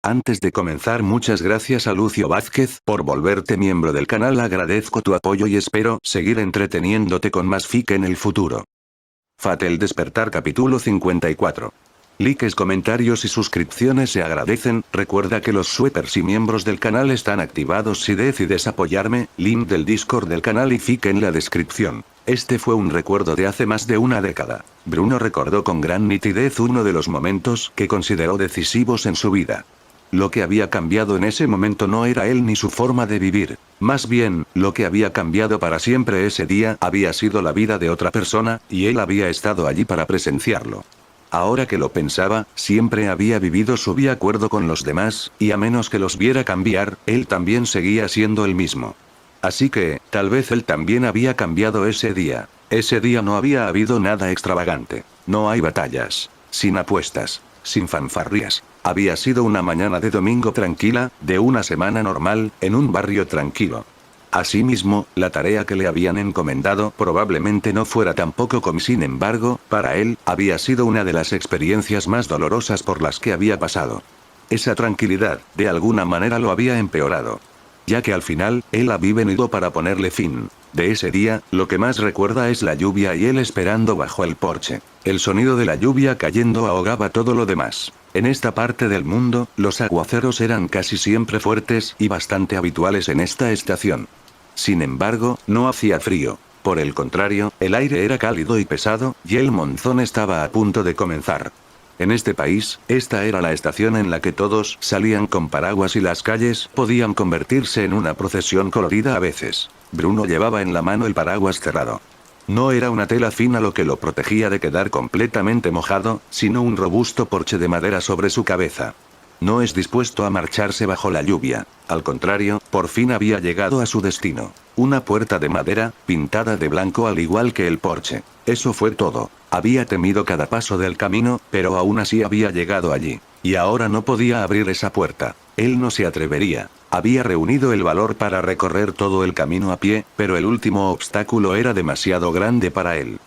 Antes de comenzar, muchas gracias a Lucio Vázquez por volverte miembro del canal. Agradezco tu apoyo y espero seguir entreteniéndote con más fic en el futuro. Fate el despertar capítulo 54. Likes, comentarios y suscripciones se agradecen. Recuerda que los sweepers y miembros del canal están activados si decides apoyarme. Link del Discord del canal y fic en la descripción. Este fue un recuerdo de hace más de una década. Bruno recordó con gran nitidez uno de los momentos que consideró decisivos en su vida. Lo que había cambiado en ese momento no era él ni su forma de vivir. Más bien, lo que había cambiado para siempre ese día había sido la vida de otra persona, y él había estado allí para presenciarlo. Ahora que lo pensaba, siempre había vivido su vida de acuerdo con los demás, y a menos que los viera cambiar, él también seguía siendo el mismo. Así que, tal vez él también había cambiado ese día. Ese día no había habido nada extravagante. No hay batallas. Sin apuestas. Sin fanfarrias. Había sido una mañana de domingo tranquila, de una semana normal, en un barrio tranquilo. Asimismo, la tarea que le habían encomendado probablemente no fuera tampoco como. Sin embargo, para él, había sido una de las experiencias más dolorosas por las que había pasado. Esa tranquilidad, de alguna manera lo había empeorado. Ya que al final, él había venido para ponerle fin. De ese día, lo que más recuerda es la lluvia y él esperando bajo el porche. El sonido de la lluvia cayendo ahogaba todo lo demás. En esta parte del mundo, los aguaceros eran casi siempre fuertes y bastante habituales en esta estación. Sin embargo, no hacía frío. Por el contrario, el aire era cálido y pesado, y el monzón estaba a punto de comenzar. En este país, esta era la estación en la que todos salían con paraguas y las calles podían convertirse en una procesión colorida a veces. Bruno llevaba en la mano el paraguas cerrado. No era una tela fina lo que lo protegía de quedar completamente mojado, sino un robusto porche de madera sobre su cabeza. No es dispuesto a marcharse bajo la lluvia. Al contrario, por fin había llegado a su destino. Una puerta de madera, pintada de blanco al igual que el porche. Eso fue todo. Había temido cada paso del camino, pero aún así había llegado allí. Y ahora no podía abrir esa puerta. Él no se atrevería. Había reunido el valor para recorrer todo el camino a pie, pero el último obstáculo era demasiado grande para él.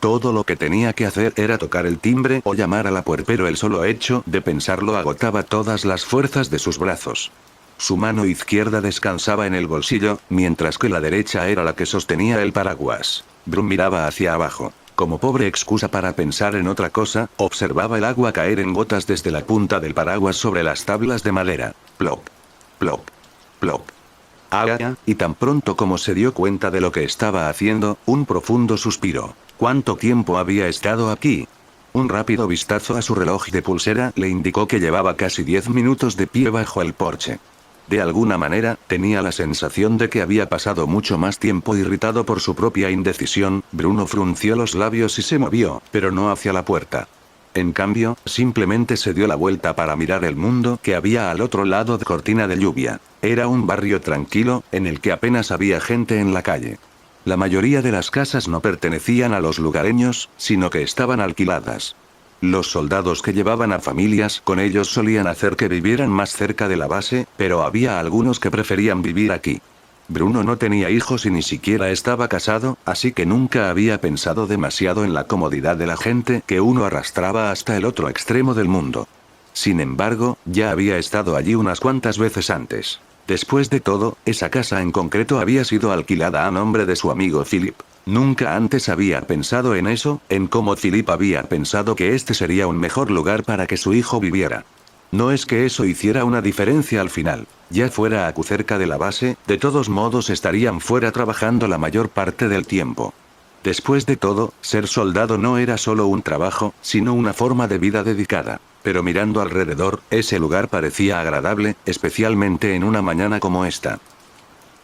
Todo lo que tenía que hacer era tocar el timbre o llamar a la puerta, pero el solo hecho de pensarlo agotaba todas las fuerzas de sus brazos. Su mano izquierda descansaba en el bolsillo, mientras que la derecha era la que sostenía el paraguas. Bruno miraba hacia abajo. Como pobre excusa para pensar en otra cosa, observaba el agua caer en gotas desde la punta del paraguas sobre las tablas de madera. Plop. Plop. Plop. Y tan pronto como se dio cuenta de lo que estaba haciendo, un profundo suspiro. ¿Cuánto tiempo había estado aquí? Un rápido vistazo a su reloj de pulsera le indicó que llevaba casi 10 minutos de pie bajo el porche. De alguna manera, tenía la sensación de que había pasado mucho más tiempo. Irritado por su propia indecisión, Bruno frunció los labios y se movió, pero no hacia la puerta. En cambio, simplemente se dio la vuelta para mirar el mundo que había al otro lado de cortina de lluvia. Era un barrio tranquilo, en el que apenas había gente en la calle. La mayoría de las casas no pertenecían a los lugareños, sino que estaban alquiladas. Los soldados que llevaban a familias con ellos solían hacer que vivieran más cerca de la base, pero había algunos que preferían vivir aquí. Bruno no tenía hijos y ni siquiera estaba casado, así que nunca había pensado demasiado en la comodidad de la gente que uno arrastraba hasta el otro extremo del mundo. Sin embargo, ya había estado allí unas cuantas veces antes. Después de todo, esa casa en concreto había sido alquilada a nombre de su amigo Philip. Nunca antes había pensado en eso, en cómo Philip había pensado que este sería un mejor lugar para que su hijo viviera. No es que eso hiciera una diferencia al final. Ya fuera cerca de la base, de todos modos estarían fuera trabajando la mayor parte del tiempo. Después de todo, ser soldado no era solo un trabajo, sino una forma de vida dedicada. Pero mirando alrededor, ese lugar parecía agradable, especialmente en una mañana como esta.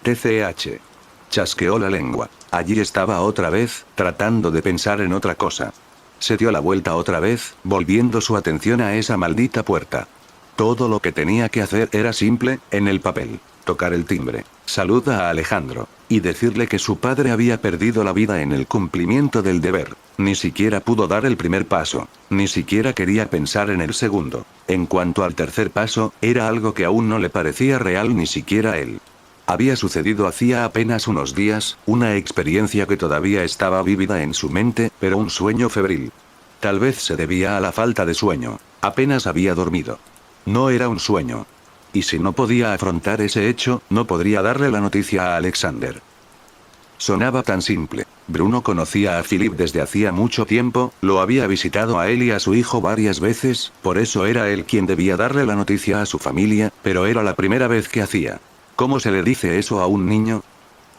TCH. Chasqueó la lengua. Allí estaba otra vez, tratando de pensar en otra cosa. Se dio la vuelta otra vez, volviendo su atención a esa maldita puerta. Todo lo que tenía que hacer era simple, en el papel. Tocar el timbre, saluda a Alejandro, y decirle que su padre había perdido la vida en el cumplimiento del deber. Ni siquiera pudo dar el primer paso, ni siquiera quería pensar en el segundo. En cuanto al tercer paso, era algo que aún no le parecía real ni siquiera a él. Había sucedido hacía apenas unos días, una experiencia que todavía estaba vívida en su mente, pero un sueño febril. Tal vez se debía a la falta de sueño. Apenas había dormido. No era un sueño. Y si no podía afrontar ese hecho, no podría darle la noticia a Alexander. Sonaba tan simple. Bruno conocía a Philip desde hacía mucho tiempo, lo había visitado a él y a su hijo varias veces, por eso era él quien debía darle la noticia a su familia, pero era la primera vez que hacía. ¿Cómo se le dice eso a un niño?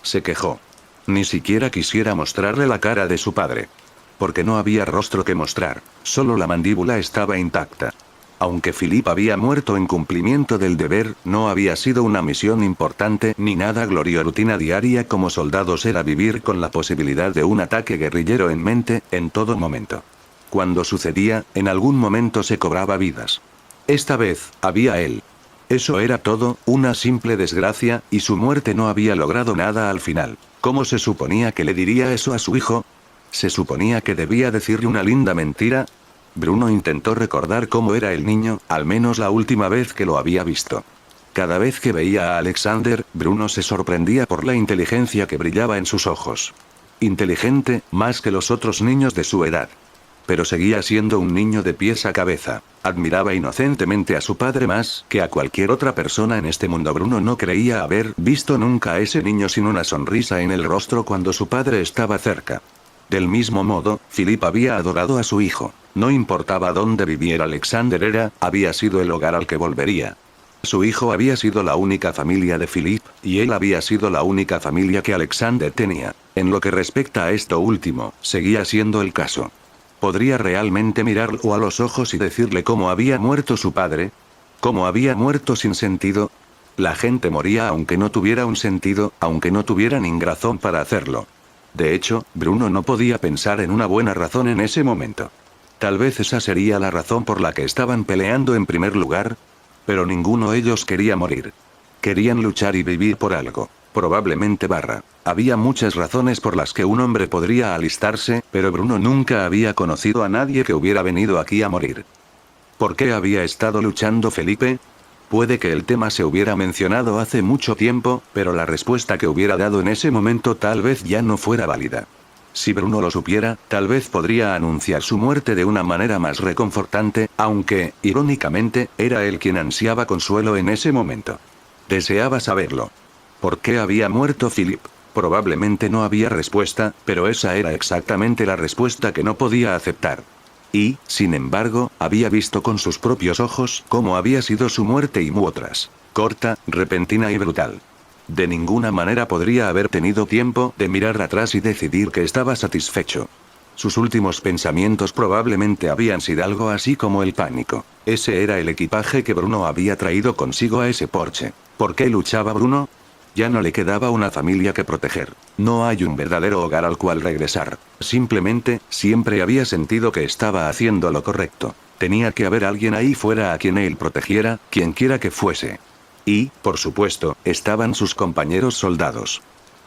Se quejó. Ni siquiera quisiera mostrarle la cara de su padre. Porque no había rostro que mostrar, solo la mandíbula estaba intacta. Aunque Philip había muerto en cumplimiento del deber, no había sido una misión importante ni nada glorioso. Rutina diaria como soldados era vivir con la posibilidad de un ataque guerrillero en mente, en todo momento. Cuando sucedía, en algún momento se cobraba vidas. Esta vez, había él. Eso era todo, una simple desgracia, y su muerte no había logrado nada al final. ¿Cómo se suponía que le diría eso a su hijo? ¿Se suponía que debía decirle una linda mentira? Bruno intentó recordar cómo era el niño, al menos la última vez que lo había visto. Cada vez que veía a Alexander, Bruno se sorprendía por la inteligencia que brillaba en sus ojos. Inteligente, más que los otros niños de su edad. Pero seguía siendo un niño de pies a cabeza. Admiraba inocentemente a su padre más que a cualquier otra persona en este mundo. Bruno no creía haber visto nunca a ese niño sin una sonrisa en el rostro cuando su padre estaba cerca. Del mismo modo, Philip había adorado a su hijo. No importaba dónde viviera Alexander había sido el hogar al que volvería. Su hijo había sido la única familia de Philip, y él había sido la única familia que Alexander tenía. En lo que respecta a esto último, seguía siendo el caso. ¿Podría realmente mirarlo a los ojos y decirle cómo había muerto su padre? ¿Cómo había muerto sin sentido? La gente moría aunque no tuviera un sentido, aunque no tuviera ninguna razón para hacerlo. De hecho, Bruno no podía pensar en una buena razón en ese momento. Tal vez esa sería la razón por la que estaban peleando en primer lugar. Pero ninguno de ellos quería morir. Querían luchar y vivir por algo. Probablemente había muchas razones por las que un hombre podría alistarse, pero Bruno nunca había conocido a nadie que hubiera venido aquí a morir. ¿Por qué había estado luchando Felipe? Puede que el tema se hubiera mencionado hace mucho tiempo, pero la respuesta que hubiera dado en ese momento tal vez ya no fuera válida. Si Bruno lo supiera, tal vez podría anunciar su muerte de una manera más reconfortante, aunque, irónicamente, era él quien ansiaba consuelo en ese momento. Deseaba saberlo. ¿Por qué había muerto Philip? Probablemente no había respuesta, pero esa era exactamente la respuesta que no podía aceptar. Y, sin embargo, había visto con sus propios ojos cómo había sido su muerte y otras. Corta, repentina y brutal. De ninguna manera podría haber tenido tiempo de mirar atrás y decidir que estaba satisfecho. Sus últimos pensamientos probablemente habían sido algo así como el pánico. Ese era el equipaje que Bruno había traído consigo a ese porche. ¿Por qué luchaba Bruno? Ya no le quedaba una familia que proteger. No hay un verdadero hogar al cual regresar. Simplemente, siempre había sentido que estaba haciendo lo correcto. Tenía que haber alguien ahí fuera a quien él protegiera, quien quiera que fuese. Y, por supuesto, estaban sus compañeros soldados.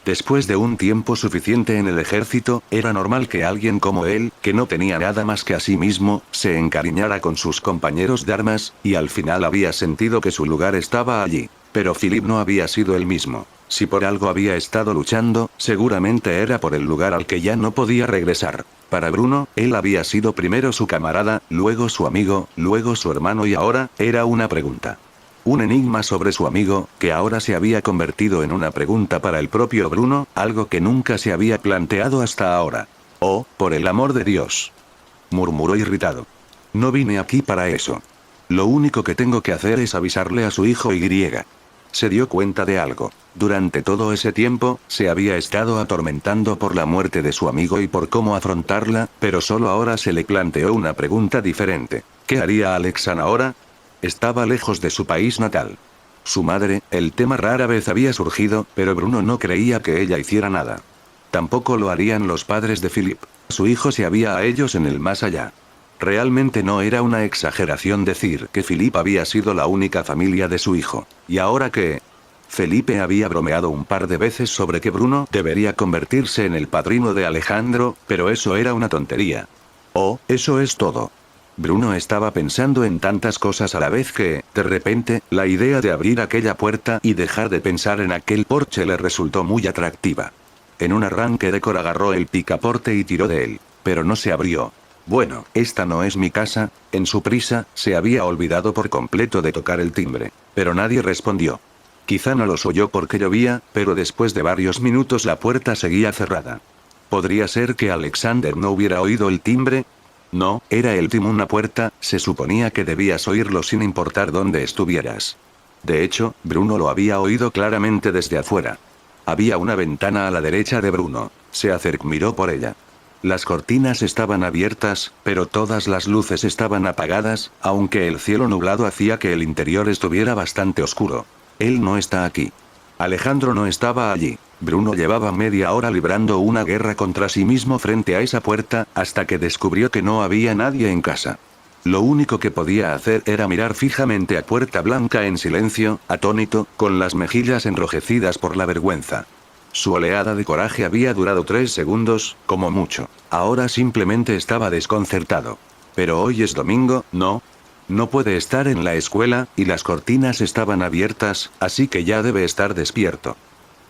Después de un tiempo suficiente en el ejército, era normal que alguien como él, que no tenía nada más que a sí mismo, se encariñara con sus compañeros de armas, y al final había sentido que su lugar estaba allí. Pero Philip no había sido el mismo. Si por algo había estado luchando, seguramente era por el lugar al que ya no podía regresar. Para Bruno, él había sido primero su camarada, luego su amigo, luego su hermano y ahora, era una pregunta. Un enigma sobre su amigo, que ahora se había convertido en una pregunta para el propio Bruno, algo que nunca se había planteado hasta ahora. «Oh, por el amor de Dios», murmuró irritado. «No vine aquí para eso. Lo único que tengo que hacer es avisarle a su hijo Y. Se dio cuenta de algo. Durante todo ese tiempo, se había estado atormentando por la muerte de su amigo y por cómo afrontarla, pero solo ahora se le planteó una pregunta diferente. ¿Qué haría Alexan ahora? Estaba lejos de su país natal. Su madre, el tema rara vez había surgido, pero Bruno no creía que ella hiciera nada. Tampoco lo harían los padres de Philip. Su hijo se había a ellos en el más allá. Realmente no era una exageración decir que Philip había sido la única familia de su hijo. ¿Y ahora qué? Felipe había bromeado un par de veces sobre que Bruno debería convertirse en el padrino de Alejandro, pero eso era una tontería. Oh, eso es todo. Bruno estaba pensando en tantas cosas a la vez que, de repente, la idea de abrir aquella puerta y dejar de pensar en aquel porche le resultó muy atractiva. En un arranque de cora agarró el picaporte y tiró de él. Pero no se abrió. Bueno, esta no es mi casa. En su prisa, se había olvidado por completo de tocar el timbre. Pero nadie respondió. Quizá no los oyó porque llovía, pero después de varios minutos la puerta seguía cerrada. ¿Podría ser que Alexander no hubiera oído el timbre? No, era el timbre una puerta, se suponía que debías oírlo sin importar dónde estuvieras. De hecho, Bruno lo había oído claramente desde afuera. Había una ventana a la derecha de Bruno. Se acercó, miró por ella. Las cortinas estaban abiertas, pero todas las luces estaban apagadas, aunque el cielo nublado hacía que el interior estuviera bastante oscuro. Él no está aquí. Alejandro no estaba allí. Bruno llevaba media hora librando una guerra contra sí mismo frente a esa puerta, hasta que descubrió que no había nadie en casa. Lo único que podía hacer era mirar fijamente a Puerta Blanca en silencio, atónito, con las mejillas enrojecidas por la vergüenza. Su oleada de coraje había durado 3 segundos, como mucho. Ahora simplemente estaba desconcertado. Pero hoy es domingo, ¿no? No puede estar en la escuela, y las cortinas estaban abiertas, así que ya debe estar despierto.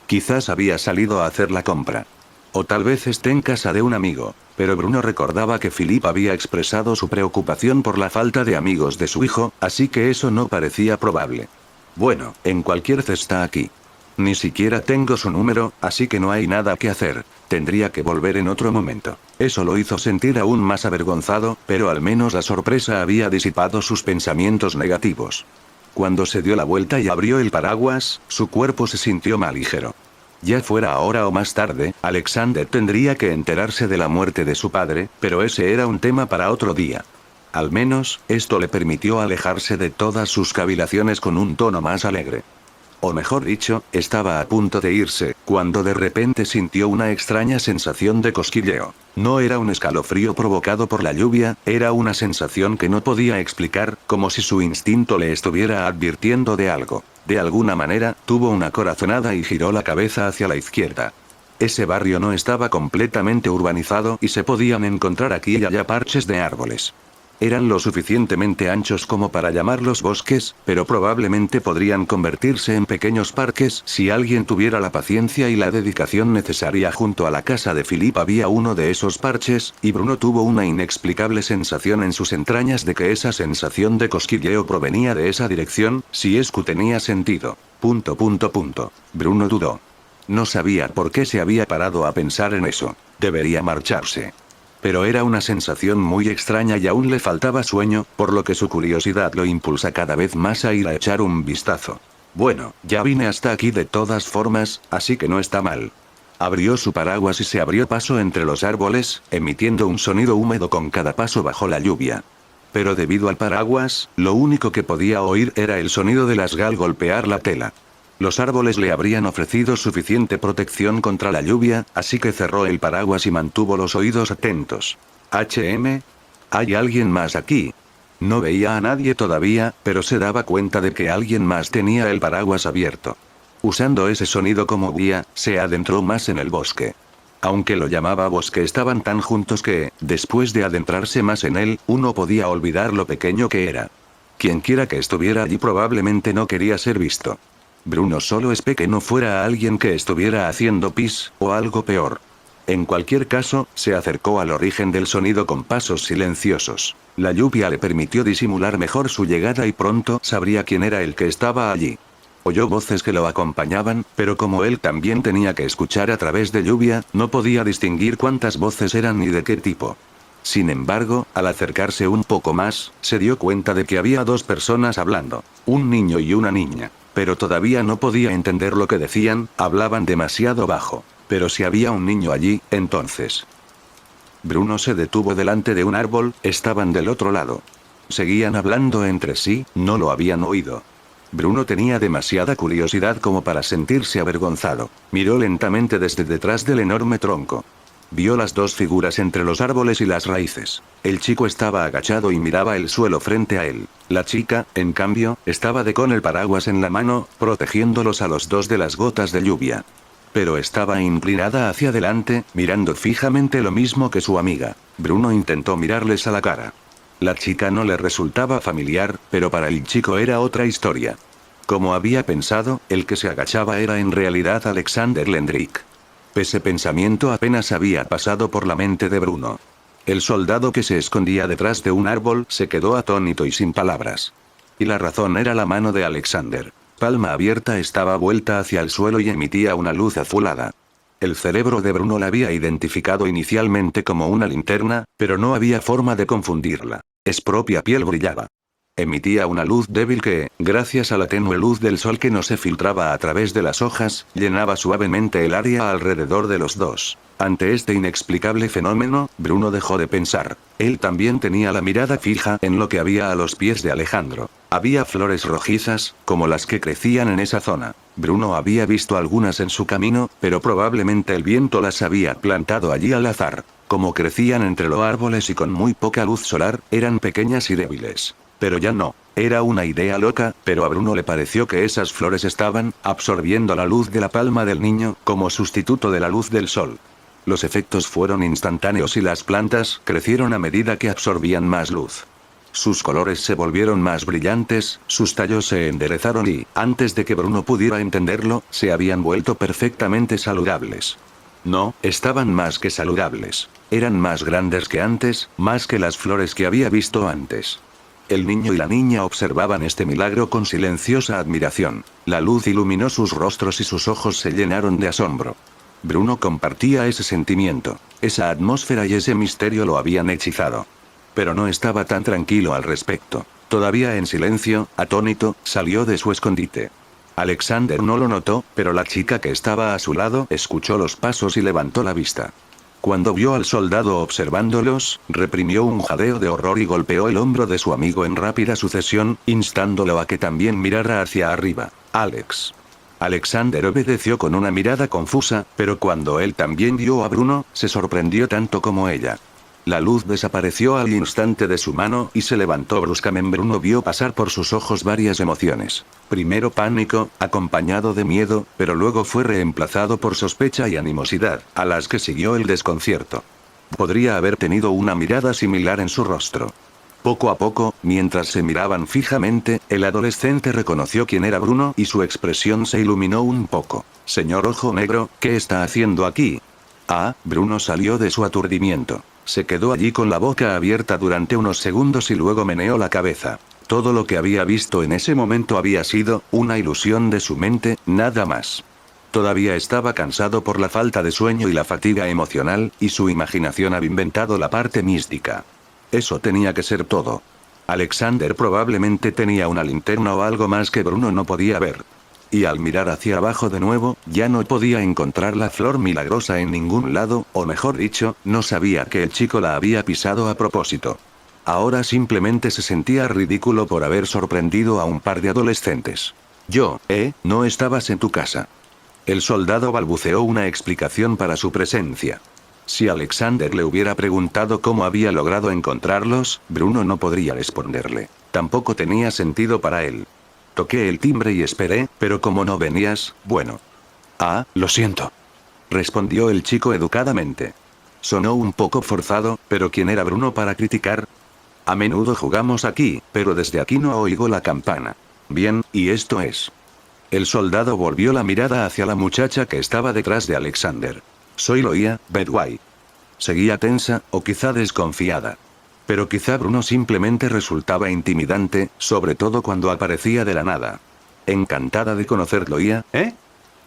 Quizás había salido a hacer la compra. O tal vez esté en casa de un amigo. Pero Bruno recordaba que Philip había expresado su preocupación por la falta de amigos de su hijo, así que eso no parecía probable. Bueno, en cualquier caso está aquí. Ni siquiera tengo su número, así que no hay nada que hacer. Tendría que volver en otro momento. Eso lo hizo sentir aún más avergonzado, pero al menos la sorpresa había disipado sus pensamientos negativos. Cuando se dio la vuelta y abrió el paraguas, su cuerpo se sintió más ligero. Ya fuera ahora o más tarde, Alexander tendría que enterarse de la muerte de su padre, pero ese era un tema para otro día. Al menos, esto le permitió alejarse de todas sus cavilaciones con un tono más alegre. O mejor dicho, estaba a punto de irse, cuando de repente sintió una extraña sensación de cosquilleo. No era un escalofrío provocado por la lluvia, era una sensación que no podía explicar, como si su instinto le estuviera advirtiendo de algo. De alguna manera, tuvo una corazonada y giró la cabeza hacia la izquierda. Ese barrio no estaba completamente urbanizado y se podían encontrar aquí y allá parches de árboles. Eran lo suficientemente anchos como para llamarlos bosques, pero probablemente podrían convertirse en pequeños parques si alguien tuviera la paciencia y la dedicación necesaria. Junto a la casa de Philip había uno de esos parches, y Bruno tuvo una inexplicable sensación en sus entrañas de que esa sensación de cosquilleo provenía de esa dirección, si es que tenía sentido. Bruno dudó. No sabía por qué se había parado a pensar en eso. Debería marcharse. Pero era una sensación muy extraña y aún le faltaba sueño, por lo que su curiosidad lo impulsa cada vez más a ir a echar un vistazo. Bueno, ya vine hasta aquí de todas formas, así que no está mal. Abrió su paraguas y se abrió paso entre los árboles, emitiendo un sonido húmedo con cada paso bajo la lluvia. Pero debido al paraguas, lo único que podía oír era el sonido de las gal golpear la tela. Los árboles le habrían ofrecido suficiente protección contra la lluvia, así que cerró el paraguas y mantuvo los oídos atentos. ¿Hay alguien más aquí? No veía a nadie todavía, pero se daba cuenta de que alguien más tenía el paraguas abierto. Usando ese sonido como guía, se adentró más en el bosque. Aunque lo llamaba bosque, estaban tan juntos que, después de adentrarse más en él, uno podía olvidar lo pequeño que era. Quienquiera que estuviera allí probablemente no quería ser visto. Bruno solo esperó que no fuera alguien que estuviera haciendo pis, o algo peor. En cualquier caso, se acercó al origen del sonido con pasos silenciosos. La lluvia le permitió disimular mejor su llegada y pronto sabría quién era el que estaba allí. Oyó voces que lo acompañaban, pero como él también tenía que escuchar a través de lluvia, no podía distinguir cuántas voces eran ni de qué tipo. Sin embargo, al acercarse un poco más, se dio cuenta de que había 2 personas hablando, un niño y una niña. Pero todavía no podía entender lo que decían, hablaban demasiado bajo. Pero si había un niño allí, entonces. Bruno se detuvo delante de un árbol, estaban del otro lado. Seguían hablando entre sí, no lo habían oído. Bruno tenía demasiada curiosidad como para sentirse avergonzado. Miró lentamente desde detrás del enorme tronco. Vio las 2 figuras entre los árboles y las raíces. El chico estaba agachado y miraba el suelo frente a él. La chica, en cambio, estaba con el paraguas en la mano, protegiéndolos a los 2 de las gotas de lluvia. Pero estaba inclinada hacia adelante, mirando fijamente lo mismo que su amiga. Bruno intentó mirarles a la cara. La chica no le resultaba familiar, pero para el chico era otra historia. Como había pensado, el que se agachaba era en realidad Alexander Lendrick. Ese pensamiento apenas había pasado por la mente de Bruno. El soldado que se escondía detrás de un árbol se quedó atónito y sin palabras. Y la razón era la mano de Alexander. Palma abierta estaba vuelta hacia el suelo y emitía una luz azulada. El cerebro de Bruno la había identificado inicialmente como una linterna, pero no había forma de confundirla. Su propia piel brillaba. Emitía una luz débil que, gracias a la tenue luz del sol que no se filtraba a través de las hojas, llenaba suavemente el área alrededor de los dos. Ante este inexplicable fenómeno, Bruno dejó de pensar. Él también tenía la mirada fija en lo que había a los pies de Alejandro. Había flores rojizas, como las que crecían en esa zona. Bruno había visto algunas en su camino, pero probablemente el viento las había plantado allí al azar. Como crecían entre los árboles y con muy poca luz solar, eran pequeñas y débiles. Pero ya no. Era una idea loca, pero a Bruno le pareció que esas flores estaban absorbiendo la luz de la palma del niño, como sustituto de la luz del sol. Los efectos fueron instantáneos y las plantas crecieron a medida que absorbían más luz. Sus colores se volvieron más brillantes, sus tallos se enderezaron y, antes de que Bruno pudiera entenderlo, se habían vuelto perfectamente saludables. No, estaban más que saludables. Eran más grandes que antes, más que las flores que había visto antes. El niño y la niña observaban este milagro con silenciosa admiración. La luz iluminó sus rostros y sus ojos se llenaron de asombro. Bruno compartía ese sentimiento. Esa atmósfera y ese misterio lo habían hechizado. Pero no estaba tan tranquilo al respecto. Todavía en silencio, atónito, salió de su escondite. Alexander no lo notó, pero la chica que estaba a su lado escuchó los pasos y levantó la vista. Cuando vio al soldado observándolos, reprimió un jadeo de horror y golpeó el hombro de su amigo en rápida sucesión, instándolo a que también mirara hacia arriba. Alex. Alexander obedeció con una mirada confusa, pero cuando él también vio a Bruno, se sorprendió tanto como ella. La luz desapareció al instante de su mano y se levantó bruscamente. Bruno vio pasar por sus ojos varias emociones. Primero pánico, acompañado de miedo, pero luego fue reemplazado por sospecha y animosidad, a las que siguió el desconcierto. Podría haber tenido una mirada similar en su rostro. Poco a poco, mientras se miraban fijamente, el adolescente reconoció quién era Bruno y su expresión se iluminó un poco. Señor Ojo Negro, ¿qué está haciendo aquí? Bruno salió de su aturdimiento. Se quedó allí con la boca abierta durante unos segundos y luego meneó la cabeza. Todo lo que había visto en ese momento había sido una ilusión de su mente, nada más. Todavía estaba cansado por la falta de sueño y la fatiga emocional, y su imaginación había inventado la parte mística. Eso tenía que ser todo. Alexander probablemente tenía una linterna o algo más que Bruno no podía ver. Y al mirar hacia abajo de nuevo, ya no podía encontrar la flor milagrosa en ningún lado, o mejor dicho, no sabía que el chico la había pisado a propósito. Ahora simplemente se sentía ridículo por haber sorprendido a un par de adolescentes. No estabas en tu casa. El soldado balbuceó una explicación para su presencia. Si Alexander le hubiera preguntado cómo había logrado encontrarlos, Bruno no podría responderle. Tampoco tenía sentido para él. Toqué el timbre y esperé, pero como no venías, bueno. Lo siento. Respondió el chico educadamente. Sonó un poco forzado, pero ¿quién era Bruno para criticar? A menudo jugamos aquí, pero desde aquí no oigo la campana. Bien, y esto es. El soldado volvió la mirada hacia la muchacha que estaba detrás de Alexander. Soy Loia, Bedway. Seguía tensa, o quizá desconfiada. Pero quizá Bruno simplemente resultaba intimidante, sobre todo cuando aparecía de la nada. Encantada de conocer Loia,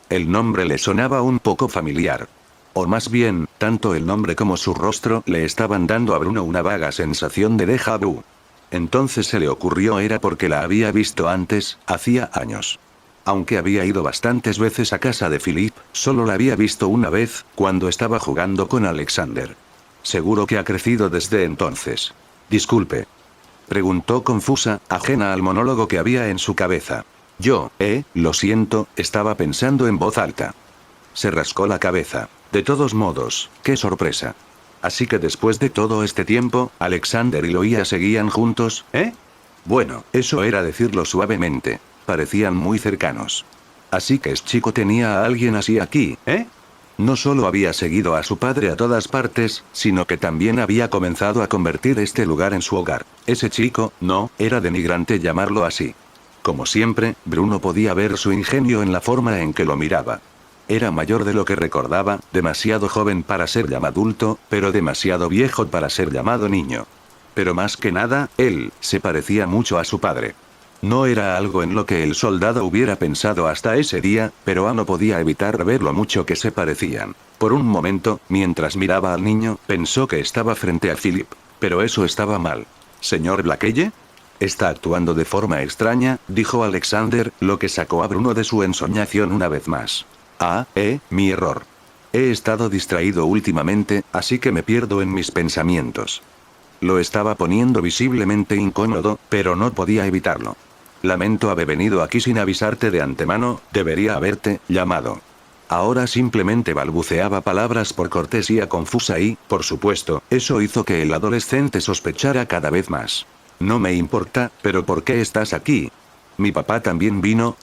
El nombre le sonaba un poco familiar. O más bien, tanto el nombre como su rostro le estaban dando a Bruno una vaga sensación de déjà vu. Entonces se le ocurrió era porque la había visto antes, hacía años. Aunque había ido bastantes veces a casa de Philip, solo la había visto una vez, cuando estaba jugando con Alexander. Seguro que ha crecido desde entonces. Disculpe. Preguntó confusa, ajena al monólogo que había en su cabeza. Lo siento, estaba pensando en voz alta. Se rascó la cabeza. De todos modos, qué sorpresa. Así que después de todo este tiempo, Alexander y Loia seguían juntos, Bueno, eso era decirlo suavemente. Parecían muy cercanos. Así que este chico tenía a alguien así aquí, No solo había seguido a su padre a todas partes, sino que también había comenzado a convertir este lugar en su hogar. Ese chico, no, era denigrante llamarlo así. Como siempre, Bruno podía ver su ingenio en la forma en que lo miraba. Era mayor de lo que recordaba, demasiado joven para ser llamado adulto, pero demasiado viejo para ser llamado niño. Pero más que nada, él se parecía mucho a su padre. No era algo en lo que el soldado hubiera pensado hasta ese día, pero no podía evitar ver lo mucho que se parecían. Por un momento, mientras miraba al niño, pensó que estaba frente a Philip. Pero eso estaba mal. ¿Señor Blakelle? Está actuando de forma extraña, dijo Alexander, lo que sacó a Bruno de su ensoñación una vez más. Mi error. He estado distraído últimamente, así que me pierdo en mis pensamientos. Lo estaba poniendo visiblemente incómodo, pero no podía evitarlo. Lamento haber venido aquí sin avisarte de antemano, debería haberte llamado. Ahora simplemente balbuceaba palabras por cortesía confusa y, por supuesto, eso hizo que el adolescente sospechara cada vez más. No me importa, pero ¿por qué estás aquí? ¿Mi papá también vino?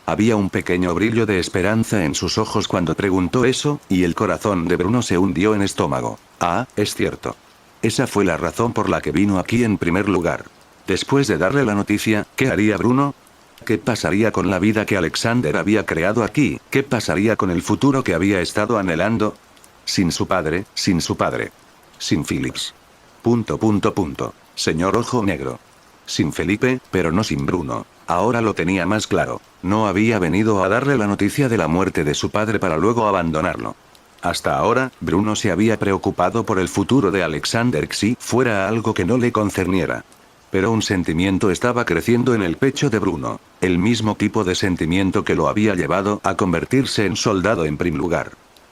Había un pequeño brillo de esperanza en sus ojos cuando preguntó eso, y el corazón de Bruno se hundió en estómago. Es cierto. Esa fue la razón por la que vino aquí en primer lugar. Después de darle la noticia, ¿qué haría Bruno? ¿Qué pasaría con la vida que Alexander había creado aquí? ¿Qué pasaría con el futuro que había estado anhelando? Sin su padre, sin su padre. Sin Phillips. Señor Ojo Negro. Sin Felipe, pero no sin Bruno. Ahora lo tenía más claro. No había venido a darle la noticia de la muerte de su padre para luego abandonarlo. Hasta ahora, Bruno se había preocupado por el futuro de Alexander si fuera algo que no le concerniera. Pero un sentimiento estaba creciendo en el pecho de Bruno. El mismo tipo de sentimiento que lo había llevado a convertirse en soldado en primer lugar.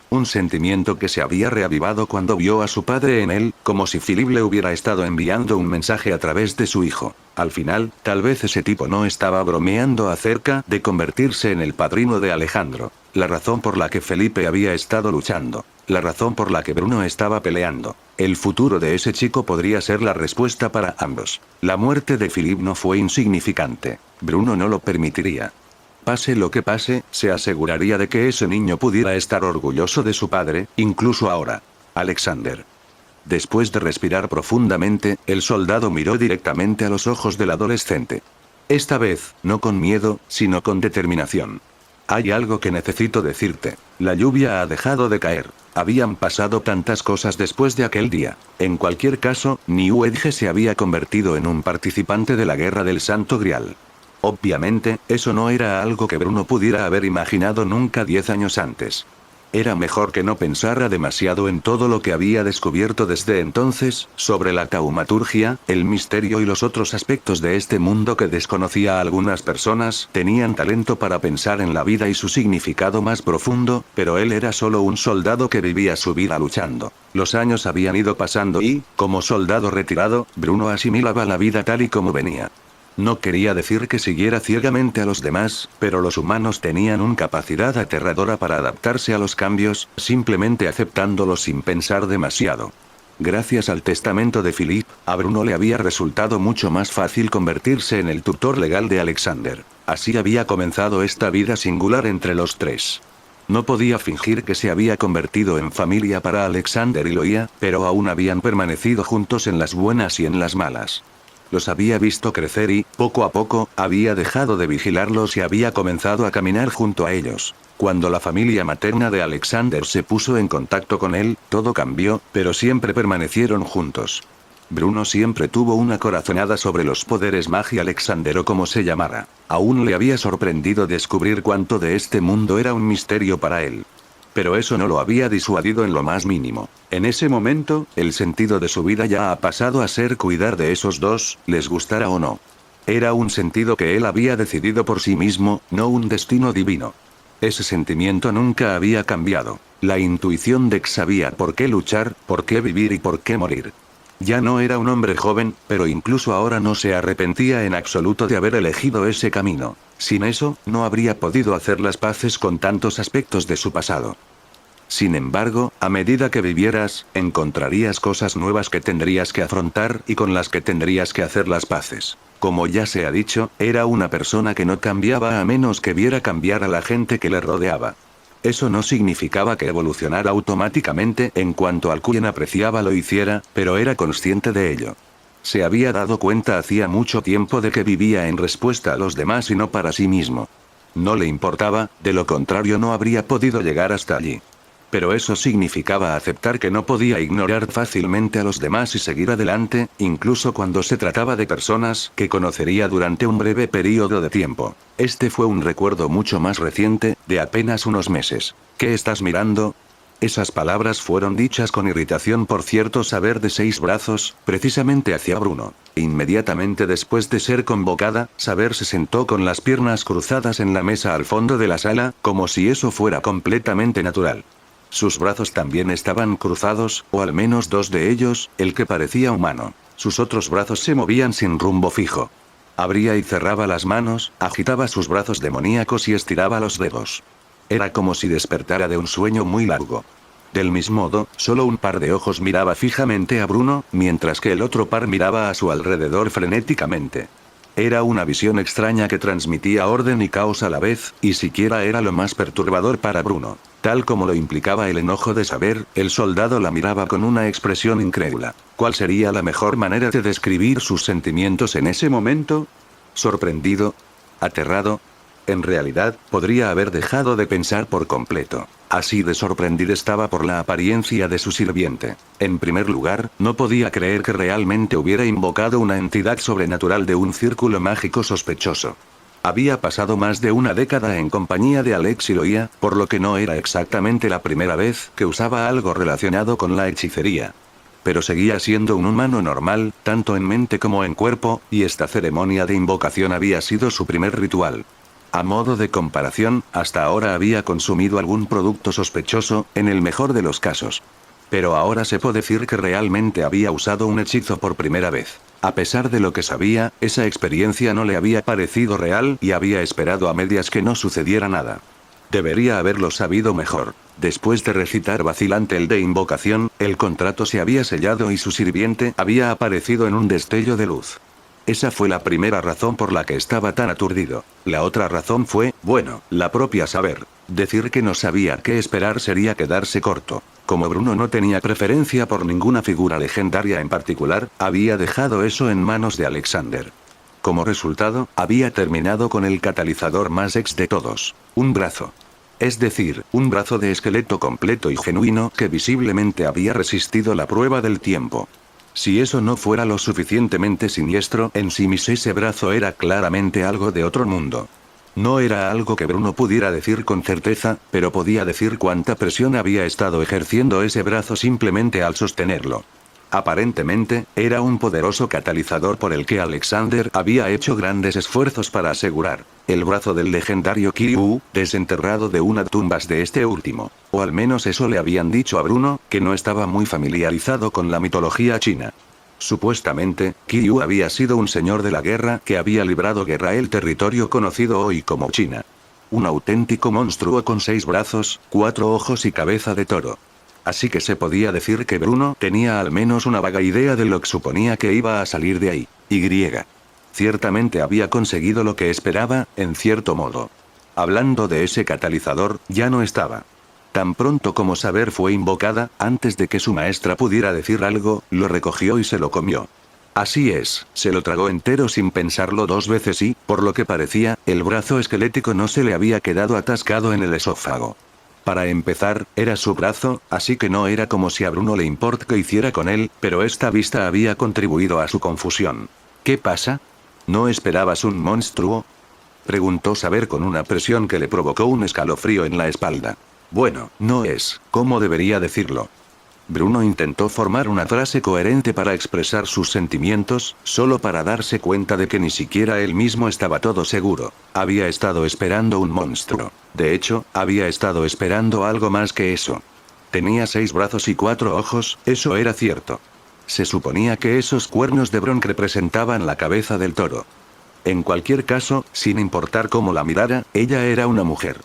Un sentimiento que se había reavivado cuando vio a su padre en él, como si Philip le hubiera estado enviando un mensaje a través de su hijo. Al final, tal vez ese tipo no estaba bromeando acerca de convertirse en el padrino de Alejandro. La razón por la que Felipe había estado luchando. La razón por la que Bruno estaba peleando. El futuro de ese chico podría ser la respuesta para ambos. La muerte de Philip no fue insignificante. Bruno no lo permitiría. Pase lo que pase, se aseguraría de que ese niño pudiera estar orgulloso de su padre, incluso ahora. Alexander. Después de respirar profundamente, el soldado miró directamente a los ojos del adolescente. Esta vez, no con miedo, sino con determinación. Hay algo que necesito decirte. La lluvia ha dejado de caer. Habían pasado tantas cosas después de aquel día. En cualquier caso, New Edge se había convertido en un participante de la Guerra del Santo Grial. Obviamente, eso no era algo que Bruno pudiera haber imaginado nunca 10 años antes. Era mejor que no pensara demasiado en todo lo que había descubierto desde entonces, sobre la taumaturgia, el misterio y los otros aspectos de este mundo que desconocía a algunas personas. Tenían talento para pensar en la vida y su significado más profundo, pero él era solo un soldado que vivía su vida luchando. Los años habían ido pasando y, como soldado retirado, Bruno asimilaba la vida tal y como venía. No quería decir que siguiera ciegamente a los demás, pero los humanos tenían una capacidad aterradora para adaptarse a los cambios, simplemente aceptándolos sin pensar demasiado. Gracias al testamento de Philip, a Bruno le había resultado mucho más fácil convertirse en el tutor legal de Alexander. Así había comenzado esta vida singular entre los tres. No podía fingir que se había convertido en familia para Alexander y Loia, pero aún habían permanecido juntos en las buenas y en las malas. Los había visto crecer y, poco a poco, había dejado de vigilarlos y había comenzado a caminar junto a ellos. Cuando la familia materna de Alexander se puso en contacto con él, todo cambió, pero siempre permanecieron juntos. Bruno siempre tuvo una corazonada sobre los poderes magia Alexander o como se llamara. Aún le había sorprendido descubrir cuánto de este mundo era un misterio para él. Pero eso no lo había disuadido en lo más mínimo. En ese momento, el sentido de su vida ya ha pasado a ser cuidar de esos dos, les gustara o no. Era un sentido que él había decidido por sí mismo, no un destino divino. Ese sentimiento nunca había cambiado. La intuición de que sabía por qué luchar, por qué vivir y por qué morir. Ya no era un hombre joven, pero incluso ahora no se arrepentía en absoluto de haber elegido ese camino. Sin eso, no habría podido hacer las paces con tantos aspectos de su pasado. Sin embargo, a medida que vivieras, encontrarías cosas nuevas que tendrías que afrontar y con las que tendrías que hacer las paces. Como ya se ha dicho, era una persona que no cambiaba a menos que viera cambiar a la gente que le rodeaba. Eso no significaba que evolucionara automáticamente en cuanto al quien apreciaba lo hiciera, pero era consciente de ello. Se había dado cuenta hacía mucho tiempo de que vivía en respuesta a los demás y no para sí mismo. No le importaba, de lo contrario no habría podido llegar hasta allí. Pero eso significaba aceptar que no podía ignorar fácilmente a los demás y seguir adelante, incluso cuando se trataba de personas que conocería durante un breve periodo de tiempo. Este fue un recuerdo mucho más reciente, de apenas unos meses. ¿Qué estás mirando? Esas palabras fueron dichas con irritación por cierto saber de 6 brazos, precisamente hacia Bruno. Inmediatamente después de ser convocada, Saber se sentó con las piernas cruzadas en la mesa al fondo de la sala, como si eso fuera completamente natural. Sus brazos también estaban cruzados, o al menos 2 de ellos, el que parecía humano. Sus otros brazos se movían sin rumbo fijo. Abría y cerraba las manos, agitaba sus brazos demoníacos y estiraba los dedos. Era como si despertara de un sueño muy largo. Del mismo modo, solo un par de ojos miraba fijamente a Bruno, mientras que el otro par miraba a su alrededor frenéticamente. Era una visión extraña que transmitía orden y caos a la vez, y siquiera era lo más perturbador para Bruno. Tal como lo implicaba el enojo de Saber, el soldado la miraba con una expresión incrédula. ¿Cuál sería la mejor manera de describir sus sentimientos en ese momento? ¿Sorprendido? ¿Aterrado? En realidad, podría haber dejado de pensar por completo. Así de sorprendida estaba por la apariencia de su sirviente. En primer lugar, no podía creer que realmente hubiera invocado una entidad sobrenatural de un círculo mágico sospechoso. Había pasado más de una década en compañía de Alex y Loia, por lo que no era exactamente la primera vez que usaba algo relacionado con la hechicería. Pero seguía siendo un humano normal, tanto en mente como en cuerpo, y esta ceremonia de invocación había sido su primer ritual. A modo de comparación, hasta ahora había consumido algún producto sospechoso, en el mejor de los casos. Pero ahora se puede decir que realmente había usado un hechizo por primera vez. A pesar de lo que sabía, esa experiencia no le había parecido real y había esperado a medias que no sucediera nada. Debería haberlo sabido mejor. Después de recitar vacilante el de invocación, el contrato se había sellado y su sirviente había aparecido en un destello de luz. Esa fue la primera razón por la que estaba tan aturdido. La otra razón fue, bueno, la propia Saber. Decir que no sabía qué esperar sería quedarse corto. Como Bruno no tenía preferencia por ninguna figura legendaria en particular, había dejado eso en manos de Alexander. Como resultado, había terminado con el catalizador más ex de todos. Un brazo. Es decir, un brazo de esqueleto completo y genuino que visiblemente había resistido la prueba del tiempo. Si eso no fuera lo suficientemente siniestro en sí mismo, ese brazo era claramente algo de otro mundo. No era algo que Bruno pudiera decir con certeza, pero podía decir cuánta presión había estado ejerciendo ese brazo simplemente al sostenerlo. Aparentemente, era un poderoso catalizador por el que Alexander había hecho grandes esfuerzos para asegurar el brazo del legendario Kiryu, desenterrado de una tumbas de este último. O al menos eso le habían dicho a Bruno, que no estaba muy familiarizado con la mitología china. Supuestamente, Kiryu había sido un señor de la guerra que había librado guerra el territorio conocido hoy como China. Un auténtico monstruo con 6 brazos, 4 ojos y cabeza de toro. Así que se podía decir que Bruno tenía al menos una vaga idea de lo que suponía que iba a salir de ahí. Ciertamente había conseguido lo que esperaba, en cierto modo. Hablando de ese catalizador, ya no estaba. Tan pronto como Saber fue invocada, antes de que su maestra pudiera decir algo, lo recogió y se lo comió. Así es, se lo tragó entero sin pensarlo 2 veces y, por lo que parecía, el brazo esquelético no se le había quedado atascado en el esófago. Para empezar, era su brazo, así que no era como si a Bruno le importa qué hiciera con él, pero esta vista había contribuido a su confusión. ¿Qué pasa? ¿No esperabas un monstruo?, preguntó Saber con una presión que le provocó un escalofrío en la espalda. Bueno, no es, ¿cómo debería decirlo? Bruno intentó formar una frase coherente para expresar sus sentimientos, solo para darse cuenta de que ni siquiera él mismo estaba todo seguro. Había estado esperando un monstruo. De hecho, había estado esperando algo más que eso. Tenía 6 brazos y 4 ojos, eso era cierto. Se suponía que esos cuernos de bronce representaban la cabeza del toro. En cualquier caso, sin importar cómo la mirara, ella era una mujer.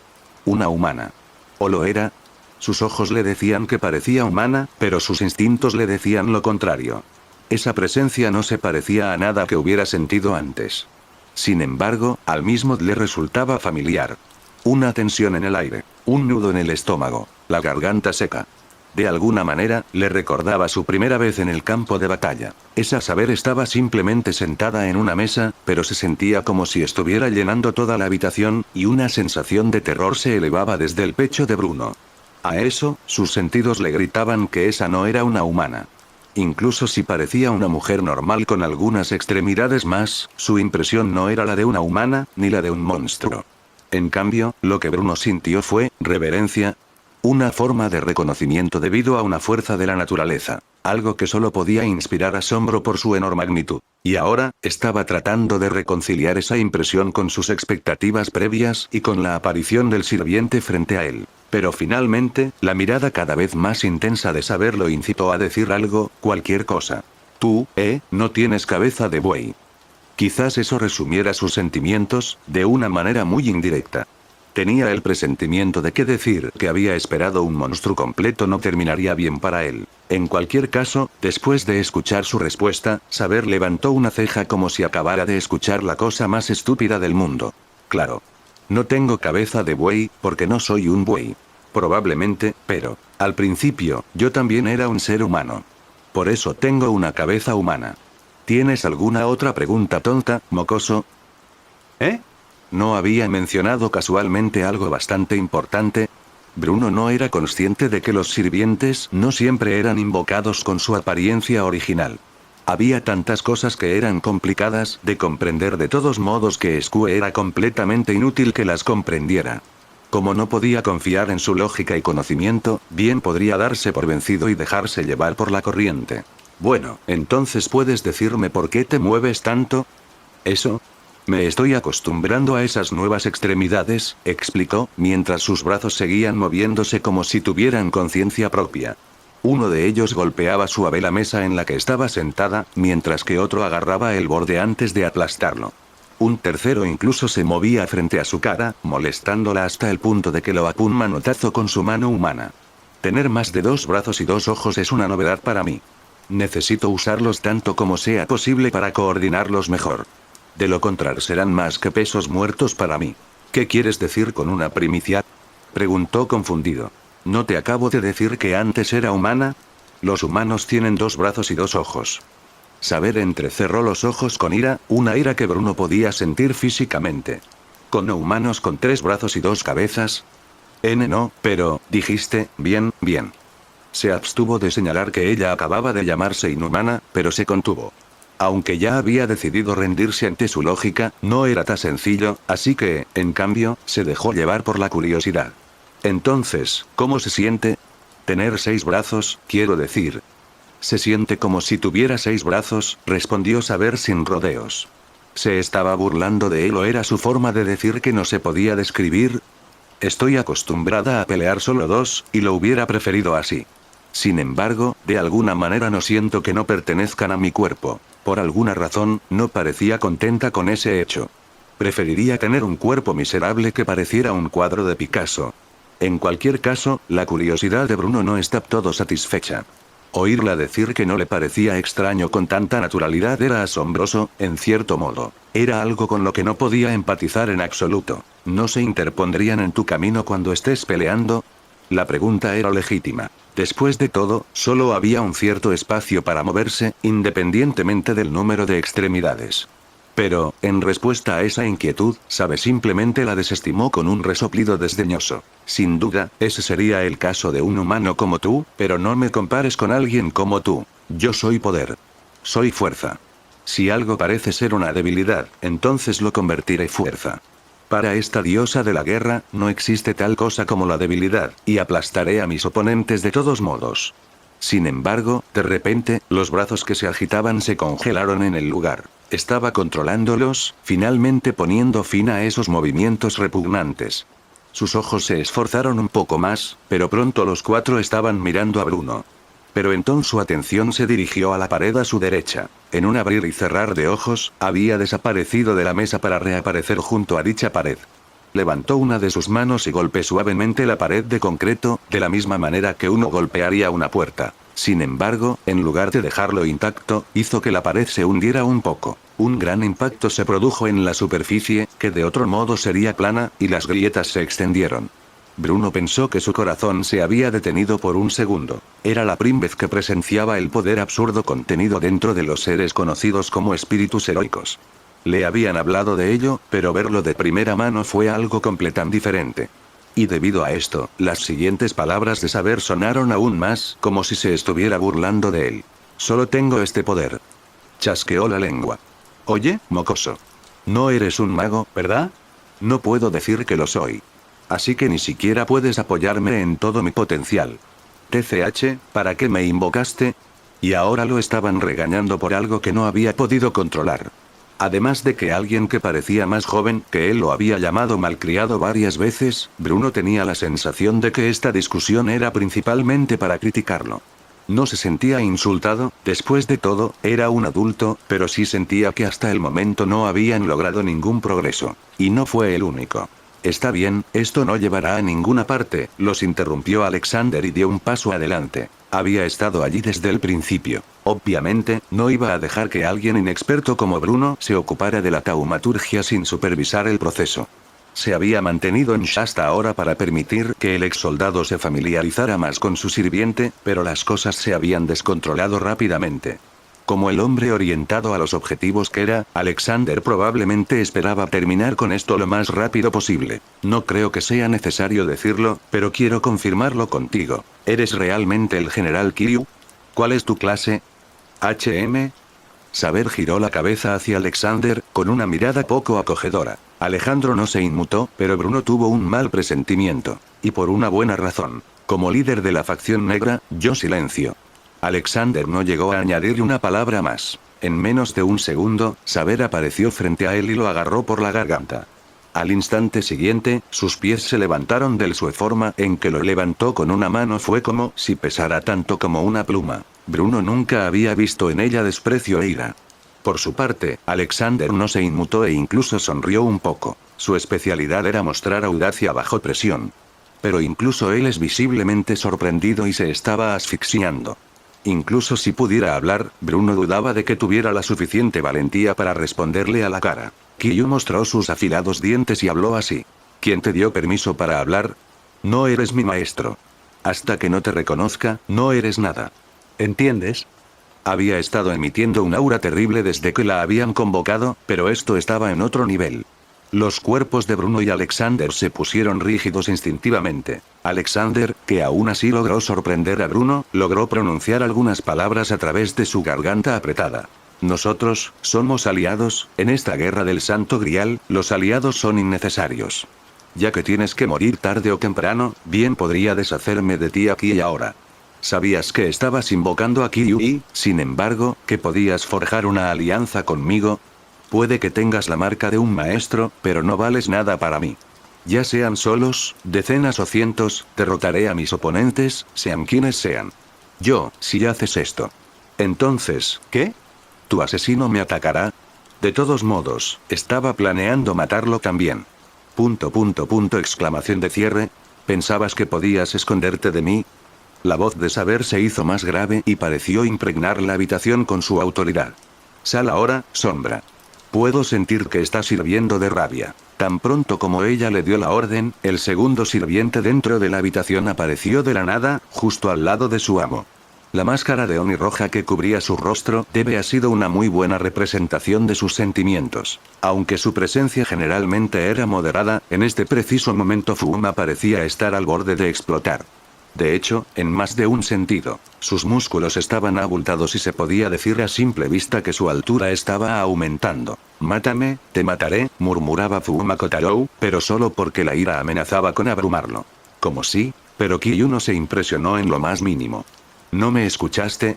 Una humana. ¿O lo era? Sus ojos le decían que parecía humana, pero sus instintos le decían lo contrario. Esa presencia no se parecía a nada que hubiera sentido antes. Sin embargo, al mismo le resultaba familiar. Una tensión en el aire, un nudo en el estómago, la garganta seca. De alguna manera, le recordaba su primera vez en el campo de batalla. Esa saber estaba simplemente sentada en una mesa, pero se sentía como si estuviera llenando toda la habitación, y una sensación de terror se elevaba desde el pecho de Bruno. A eso, sus sentidos le gritaban que esa no era una humana. Incluso si parecía una mujer normal con algunas extremidades más, su impresión no era la de una humana, ni la de un monstruo. En cambio, lo que Bruno sintió fue reverencia. Una forma de reconocimiento debido a una fuerza de la naturaleza. Algo que solo podía inspirar asombro por su enorme magnitud. Y ahora, estaba tratando de reconciliar esa impresión con sus expectativas previas y con la aparición del sirviente frente a él. Pero finalmente, la mirada cada vez más intensa de saber lo incitó a decir algo, cualquier cosa. Tú, no tienes cabeza de buey. Quizás eso resumiera sus sentimientos, de una manera muy indirecta. Tenía el presentimiento de que decir que había esperado un monstruo completo no terminaría bien para él. En cualquier caso, después de escuchar su respuesta, Saber levantó una ceja como si acabara de escuchar la cosa más estúpida del mundo. Claro. No tengo cabeza de buey, porque no soy un buey. Probablemente, pero, al principio, yo también era un ser humano. Por eso tengo una cabeza humana. ¿Tienes alguna otra pregunta tonta, mocoso? ¿No había mencionado casualmente algo bastante importante? Bruno no era consciente de que los sirvientes no siempre eran invocados con su apariencia original. Había tantas cosas que eran complicadas de comprender de todos modos que Squee era completamente inútil que las comprendiera. Como no podía confiar en su lógica y conocimiento, bien podría darse por vencido y dejarse llevar por la corriente. Bueno, entonces ¿puedes decirme por qué te mueves tanto? ¿Eso? Me estoy acostumbrando a esas nuevas extremidades, explicó, mientras sus brazos seguían moviéndose como si tuvieran conciencia propia. Uno de ellos golpeaba suave la mesa en la que estaba sentada, mientras que otro agarraba el borde antes de aplastarlo. Un tercero incluso se movía frente a su cara, molestándola hasta el punto de que lo apun manotazo con su mano humana. Tener más de 2 brazos y 2 ojos es una novedad para mí. Necesito usarlos tanto como sea posible para coordinarlos mejor. De lo contrario serán más que pesos muertos para mí. ¿Qué quieres decir con una primicia? Preguntó confundido. ¿No te acabo de decir que antes era humana? Los humanos tienen 2 brazos y 2 ojos. Saber entrecerró los ojos con ira, una ira que Bruno podía sentir físicamente. ¿Con humanos con 3 brazos y 2 cabezas? No, pero, dijiste, bien. Se abstuvo de señalar que ella acababa de llamarse inhumana, pero se contuvo. Aunque ya había decidido rendirse ante su lógica, no era tan sencillo, así que, en cambio, se dejó llevar por la curiosidad. Entonces, ¿cómo se siente? Tener 6 brazos, quiero decir. Se siente como si tuviera 6 brazos, respondió Saber sin rodeos. ¿Se estaba burlando de él o era su forma de decir que no se podía describir? Estoy acostumbrada a pelear solo 2, y lo hubiera preferido así. Sin embargo, de alguna manera no siento que no pertenezcan a mi cuerpo. Por alguna razón, no parecía contenta con ese hecho. Preferiría tener un cuerpo miserable que pareciera un cuadro de Picasso. En cualquier caso, la curiosidad de Bruno no está todo satisfecha. Oírla decir que no le parecía extraño con tanta naturalidad era asombroso, en cierto modo. Era algo con lo que no podía empatizar en absoluto. ¿No se interpondrían en tu camino cuando estés peleando? La pregunta era legítima. Después de todo, solo había un cierto espacio para moverse, independientemente del número de extremidades. Pero, en respuesta a esa inquietud, Sabe simplemente la desestimó con un resoplido desdeñoso. Sin duda, ese sería el caso de un humano como tú, pero no me compares con alguien como tú. Yo soy poder. Soy fuerza. Si algo parece ser una debilidad, entonces lo convertiré en fuerza. Para esta diosa de la guerra, no existe tal cosa como la debilidad, y aplastaré a mis oponentes de todos modos. Sin embargo, de repente, los brazos que se agitaban se congelaron en el lugar. Estaba controlándolos, finalmente poniendo fin a esos movimientos repugnantes. Sus ojos se esforzaron un poco más, pero pronto los 4 estaban mirando a Bruno. Pero entonces su atención se dirigió a la pared a su derecha. En un abrir y cerrar de ojos, había desaparecido de la mesa para reaparecer junto a dicha pared. Levantó una de sus manos y golpeó suavemente la pared de concreto, de la misma manera que uno golpearía una puerta. Sin embargo, en lugar de dejarlo intacto, hizo que la pared se hundiera un poco. Un gran impacto se produjo en la superficie, que de otro modo sería plana, y las grietas se extendieron. Bruno pensó que su corazón se había detenido por un segundo. Era la primera vez que presenciaba el poder absurdo contenido dentro de los seres conocidos como espíritus heroicos. Le habían hablado de ello, pero verlo de primera mano fue algo completamente diferente. Y debido a esto, las siguientes palabras de Saber sonaron aún más, como si se estuviera burlando de él. Solo tengo este poder. Chasqueó la lengua. Oye, mocoso. No eres un mago, ¿verdad? No puedo decir que lo soy. Así que ni siquiera puedes apoyarme en todo mi potencial. TCH, ¿para qué me invocaste? Y ahora lo estaban regañando por algo que no había podido controlar. Además de que alguien que parecía más joven que él lo había llamado malcriado varias veces, Bruno tenía la sensación de que esta discusión era principalmente para criticarlo. No se sentía insultado, después de todo, era un adulto, pero sí sentía que hasta el momento no habían logrado ningún progreso. Y no fue el único. Está bien, esto no llevará a ninguna parte, los interrumpió Alexander y dio un paso adelante. Había estado allí desde el principio. Obviamente, no iba a dejar que alguien inexperto como Bruno se ocupara de la taumaturgia sin supervisar el proceso. Se había mantenido en Shasta ahora para permitir que el ex soldado se familiarizara más con su sirviente, pero las cosas se habían descontrolado rápidamente. Como el hombre orientado a los objetivos que era, Alexander probablemente esperaba terminar con esto lo más rápido posible. No creo que sea necesario decirlo, pero quiero confirmarlo contigo. ¿Eres realmente el general Kiryu? ¿Cuál es tu clase? HM. Saber giró la cabeza hacia Alexander, con una mirada poco acogedora. Alejandro no se inmutó, pero Bruno tuvo un mal presentimiento. Y por una buena razón. Como líder de la facción negra, yo silencio. Alexander no llegó a añadir una palabra más. En menos de un segundo, Saber apareció frente a él y lo agarró por la garganta. Al instante siguiente, sus pies se levantaron del su forma en que lo levantó con una mano fue como si pesara tanto como una pluma. Bruno nunca había visto en ella desprecio e ira. Por su parte, Alexander no se inmutó e incluso sonrió un poco. Su especialidad era mostrar audacia bajo presión. Pero incluso él es visiblemente sorprendido y se estaba asfixiando. Incluso si pudiera hablar, Bruno dudaba de que tuviera la suficiente valentía para responderle a la cara. Kiryu mostró sus afilados dientes y habló así. ¿Quién te dio permiso para hablar? No eres mi maestro. Hasta que no te reconozca, no eres nada. ¿Entiendes? Había estado emitiendo un aura terrible desde que la habían convocado, pero esto estaba en otro nivel. Los cuerpos de Bruno y Alexander se pusieron rígidos instintivamente. Alexander, que aún así logró sorprender a Bruno, logró pronunciar algunas palabras a través de su garganta apretada. Nosotros, somos aliados, en esta guerra del Santo Grial, los aliados son innecesarios. Ya que tienes que morir tarde o temprano, bien podría deshacerme de ti aquí y ahora. Sabías que estabas invocando a Kiryu y, sin embargo, que podías forjar una alianza conmigo. Puede que tengas la marca de un maestro, pero no vales nada para mí. Ya sean solos, decenas o cientos, derrotaré a mis oponentes, sean quienes sean. Si haces esto. Entonces, ¿qué? ¿Tu asesino me atacará? De todos modos, estaba planeando matarlo también. ... exclamación de cierre. ¿Pensabas que podías esconderte de mí? La voz de Saber se hizo más grave y pareció impregnar la habitación con su autoridad. Sal ahora, sombra. Puedo sentir que estás hirviendo de rabia. Tan pronto como ella le dio la orden, el segundo sirviente dentro de la habitación apareció de la nada, justo al lado de su amo. La máscara de Oni roja que cubría su rostro debe ha sido una muy buena representación de sus sentimientos. Aunque su presencia generalmente era moderada, en este preciso momento Fuma parecía estar al borde de explotar. De hecho, en más de un sentido, sus músculos estaban abultados y se podía decir a simple vista que su altura estaba aumentando. Mátame, te mataré, murmuraba Fuma Kotarou, pero solo porque la ira amenazaba con abrumarlo. Como sí, pero Kiryu no se impresionó en lo más mínimo. ¿No me escuchaste?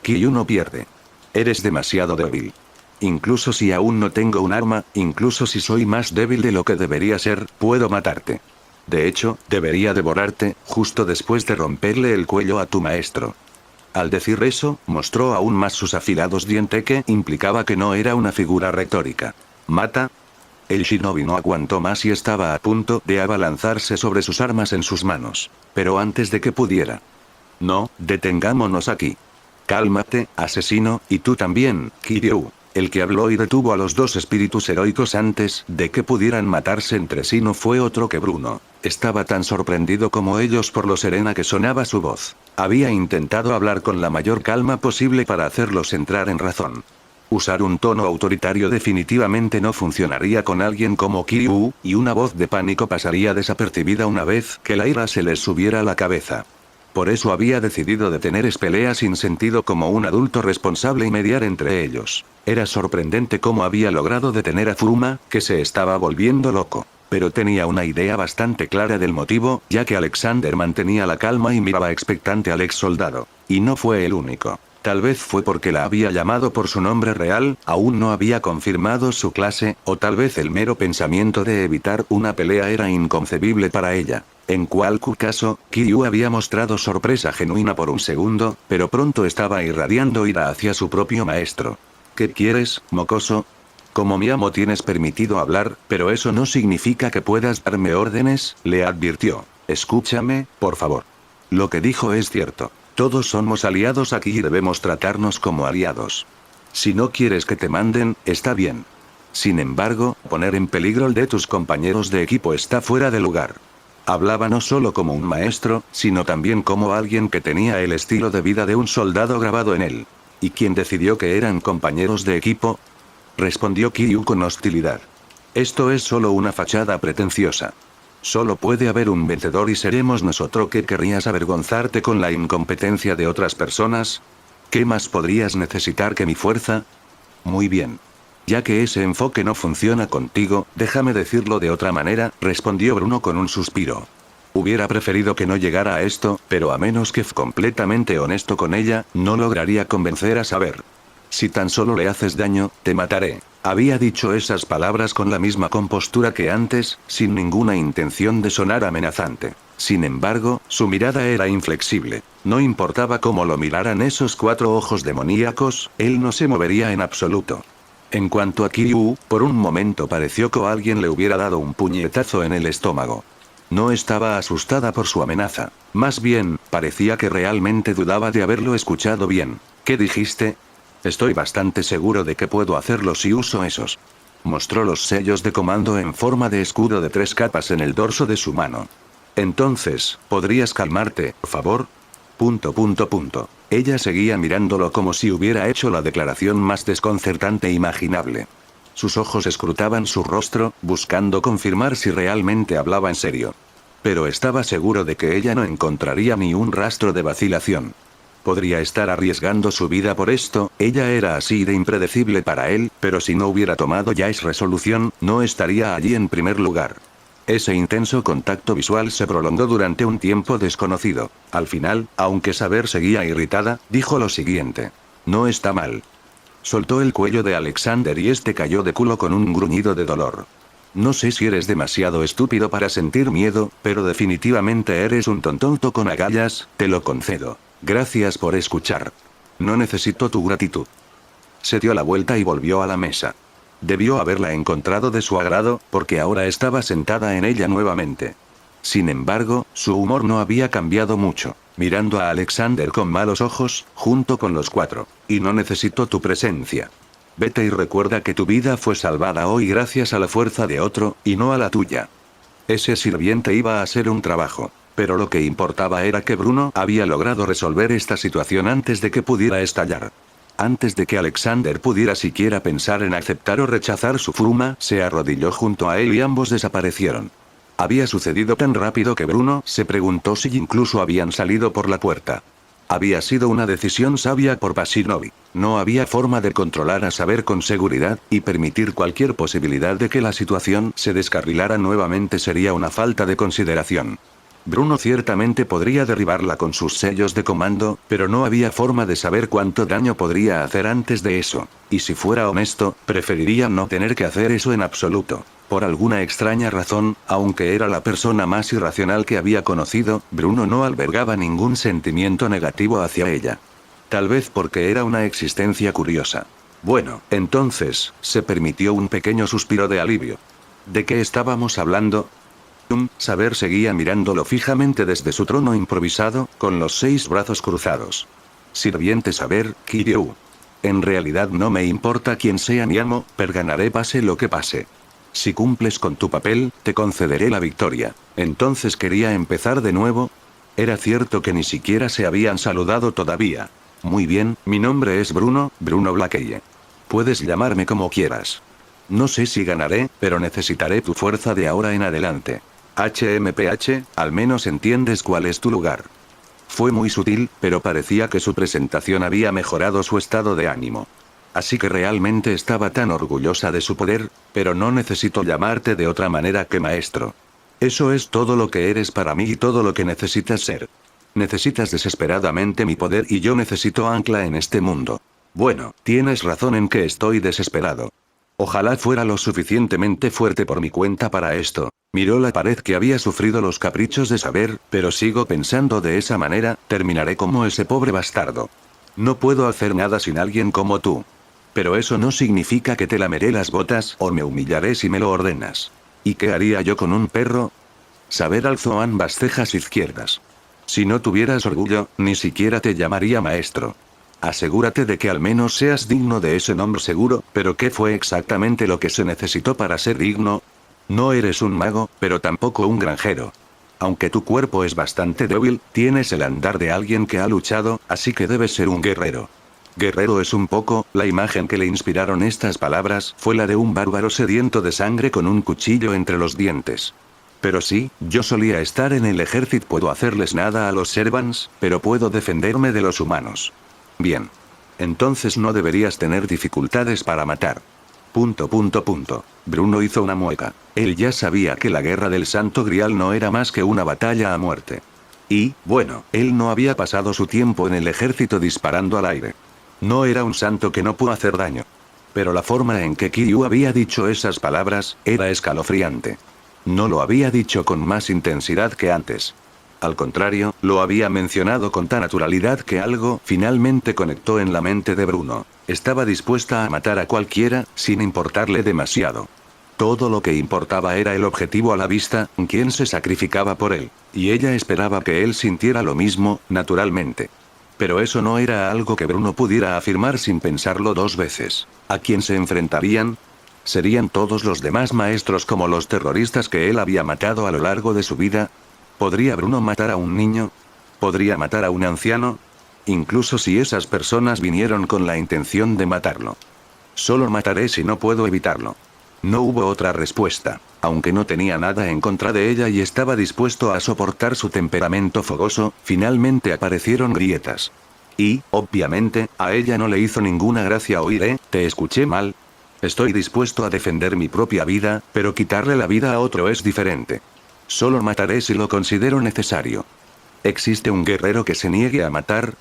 Kiryu no pierde. Eres demasiado débil. Incluso si aún no tengo un arma, incluso si soy más débil de lo que debería ser, puedo matarte. De hecho, debería devorarte, justo después de romperle el cuello a tu maestro. Al decir eso, mostró aún más sus afilados dientes que implicaba que no era una figura retórica. ¿Mata? El shinobi no aguantó más y estaba a punto de abalanzarse sobre sus armas en sus manos. Pero antes de que pudiera. No, detengámonos aquí. Cálmate, asesino, y tú también, Kiryu. El que habló y detuvo a los dos espíritus heroicos antes de que pudieran matarse entre sí no fue otro que Bruno. Estaba tan sorprendido como ellos por lo serena que sonaba su voz. Había intentado hablar con la mayor calma posible para hacerlos entrar en razón. Usar un tono autoritario definitivamente no funcionaría con alguien como Kiryu, y una voz de pánico pasaría desapercibida una vez que la ira se les subiera a la cabeza. Por eso había decidido detener esa pelea sin sentido como un adulto responsable y mediar entre ellos. Era sorprendente cómo había logrado detener a Furuma, que se estaba volviendo loco. Pero tenía una idea bastante clara del motivo, ya que Alexander mantenía la calma y miraba expectante al ex soldado. Y no fue el único. Tal vez fue porque la había llamado por su nombre real, aún no había confirmado su clase, o tal vez el mero pensamiento de evitar una pelea era inconcebible para ella. En cualquier caso, Kiryu había mostrado sorpresa genuina por un segundo, pero pronto estaba irradiando ira hacia su propio maestro. ¿Qué quieres, mocoso? Como mi amo tienes permitido hablar, pero eso no significa que puedas darme órdenes, le advirtió. Escúchame, por favor. Lo que dijo es cierto. Todos somos aliados aquí y debemos tratarnos como aliados. Si no quieres que te manden, está bien. Sin embargo, poner en peligro el de tus compañeros de equipo está fuera de lugar. Hablaba no solo como un maestro, sino también como alguien que tenía el estilo de vida de un soldado grabado en él. ¿Y quién decidió que eran compañeros de equipo? Respondió Kiryu con hostilidad. Esto es solo una fachada pretenciosa. Solo puede haber un vencedor y seremos nosotros. ¿Que querrías avergonzarte con la incompetencia de otras personas? ¿Qué más podrías necesitar que mi fuerza? Muy bien. Ya que ese enfoque no funciona contigo, déjame decirlo de otra manera, respondió Bruno con un suspiro. Hubiera preferido que no llegara a esto, pero a menos que fue completamente honesto con ella, no lograría convencer a Saber. Si tan solo le haces daño, te mataré. Había dicho esas palabras con la misma compostura que antes, sin ninguna intención de sonar amenazante. Sin embargo, su mirada era inflexible. No importaba cómo lo miraran esos 4 ojos demoníacos, él no se movería en absoluto. En cuanto a Kiryu, por un momento pareció que alguien le hubiera dado un puñetazo en el estómago. No estaba asustada por su amenaza. Más bien, parecía que realmente dudaba de haberlo escuchado bien. ¿Qué dijiste? Estoy bastante seguro de que puedo hacerlo si uso esos. Mostró los sellos de comando en forma de escudo de 3 capas en el dorso de su mano. Entonces, ¿podrías calmarte, por favor? ... Ella seguía mirándolo como si hubiera hecho la declaración más desconcertante imaginable. Sus ojos escrutaban su rostro, buscando confirmar si realmente hablaba en serio. Pero estaba seguro de que ella no encontraría ni un rastro de vacilación. Podría estar arriesgando su vida por esto, ella era así de impredecible para él, pero si no hubiera tomado ya esa resolución, no estaría allí en primer lugar. Ese intenso contacto visual se prolongó durante un tiempo desconocido. Al final, aunque Saber seguía irritada, dijo lo siguiente. No está mal. Soltó el cuello de Alexander y este cayó de culo con un gruñido de dolor. No sé si eres demasiado estúpido para sentir miedo, pero definitivamente eres un tontonto con agallas, te lo concedo. Gracias por escuchar. No necesito tu gratitud. Se dio la vuelta y volvió a la mesa. Debió haberla encontrado de su agrado, porque ahora estaba sentada en ella nuevamente. Sin embargo, su humor no había cambiado mucho, mirando a Alexander con malos ojos, junto con los 4. Y no necesito tu presencia. Vete y recuerda que tu vida fue salvada hoy gracias a la fuerza de otro, y no a la tuya. Ese sirviente iba a hacer un trabajo. Pero lo que importaba era que Bruno había logrado resolver esta situación antes de que pudiera estallar. Antes de que Alexander pudiera siquiera pensar en aceptar o rechazar su Furuma, se arrodilló junto a él y ambos desaparecieron. Había sucedido tan rápido que Bruno se preguntó si incluso habían salido por la puerta. Había sido una decisión sabia por Shinobi. No había forma de controlar a Saber con seguridad, y permitir cualquier posibilidad de que la situación se descarrilara nuevamente sería una falta de consideración. Bruno ciertamente podría derribarla con sus sellos de comando, pero no había forma de saber cuánto daño podría hacer antes de eso. Y si fuera honesto, preferiría no tener que hacer eso en absoluto. Por alguna extraña razón, aunque era la persona más irracional que había conocido, Bruno no albergaba ningún sentimiento negativo hacia ella. Tal vez porque era una existencia curiosa. Bueno, entonces, se permitió un pequeño suspiro de alivio. ¿De qué estábamos hablando? Saber seguía mirándolo fijamente desde su trono improvisado, con los 6 brazos cruzados. Sirviente Saber, Kiryu. En realidad no me importa quién sea mi amo, perganaré pase lo que pase. Si cumples con tu papel, te concederé la victoria. Entonces quería empezar de nuevo. Era cierto que ni siquiera se habían saludado todavía. Muy bien, mi nombre es Bruno Blackwell. Puedes llamarme como quieras. No sé si ganaré, pero necesitaré tu fuerza de ahora en adelante. HMPH, al menos entiendes cuál es tu lugar. Fue muy sutil, pero parecía que su presentación había mejorado su estado de ánimo. Así que realmente estaba tan orgullosa de su poder, pero no necesito llamarte de otra manera que maestro. Eso es todo lo que eres para mí y todo lo que necesitas ser. Necesitas desesperadamente mi poder y yo necesito ancla en este mundo. Bueno, tienes razón en que estoy desesperado. Ojalá fuera lo suficientemente fuerte por mi cuenta para esto. Miró la pared que había sufrido los caprichos de saber, pero sigo pensando de esa manera, terminaré como ese pobre bastardo. No puedo hacer nada sin alguien como tú. Pero eso no significa que te lameré las botas o me humillaré si me lo ordenas. ¿Y qué haría yo con un perro? Saber alzó ambas cejas izquierdas. Si no tuvieras orgullo, ni siquiera te llamaría maestro. Asegúrate de que al menos seas digno de ese nombre seguro, pero ¿qué fue exactamente lo que se necesitó para ser digno? No eres un mago, pero tampoco un granjero. Aunque tu cuerpo es bastante débil, tienes el andar de alguien que ha luchado, así que debes ser un guerrero. Guerrero es un poco, la imagen que le inspiraron estas palabras fue la de un bárbaro sediento de sangre con un cuchillo entre los dientes. Pero sí, yo solía estar en el ejército, puedo hacerles nada a los Servants, pero puedo defenderme de los humanos. Bien. Entonces no deberías tener dificultades para matar. ... Bruno hizo una mueca. Él ya sabía que la guerra del Santo Grial no era más que una batalla a muerte. Y, bueno, él no había pasado su tiempo en el ejército disparando al aire. No era un santo que no pudo hacer daño. Pero la forma en que Kiryu había dicho esas palabras, era escalofriante. No lo había dicho con más intensidad que antes. Al contrario, lo había mencionado con tan naturalidad que algo finalmente conectó en la mente de Bruno. Estaba dispuesta a matar a cualquiera, sin importarle demasiado. Todo lo que importaba era el objetivo a la vista, quien se sacrificaba por él. Y ella esperaba que él sintiera lo mismo, naturalmente. Pero eso no era algo que Bruno pudiera afirmar sin pensarlo dos veces. ¿A quién se enfrentarían? ¿Serían todos los demás maestros como los terroristas que él había matado a lo largo de su vida? ¿Podría Bruno matar a un niño? ¿Podría matar a un anciano? Incluso si esas personas vinieron con la intención de matarlo. Solo mataré si no puedo evitarlo. No hubo otra respuesta, aunque no tenía nada en contra de ella y estaba dispuesto a soportar su temperamento fogoso, finalmente aparecieron grietas. Y, obviamente, a ella no le hizo ninguna gracia oír, ¿te escuché mal? Estoy dispuesto a defender mi propia vida, pero quitarle la vida a otro es diferente. Solo mataré si lo considero necesario. ¿Existe un guerrero que se niegue a matar?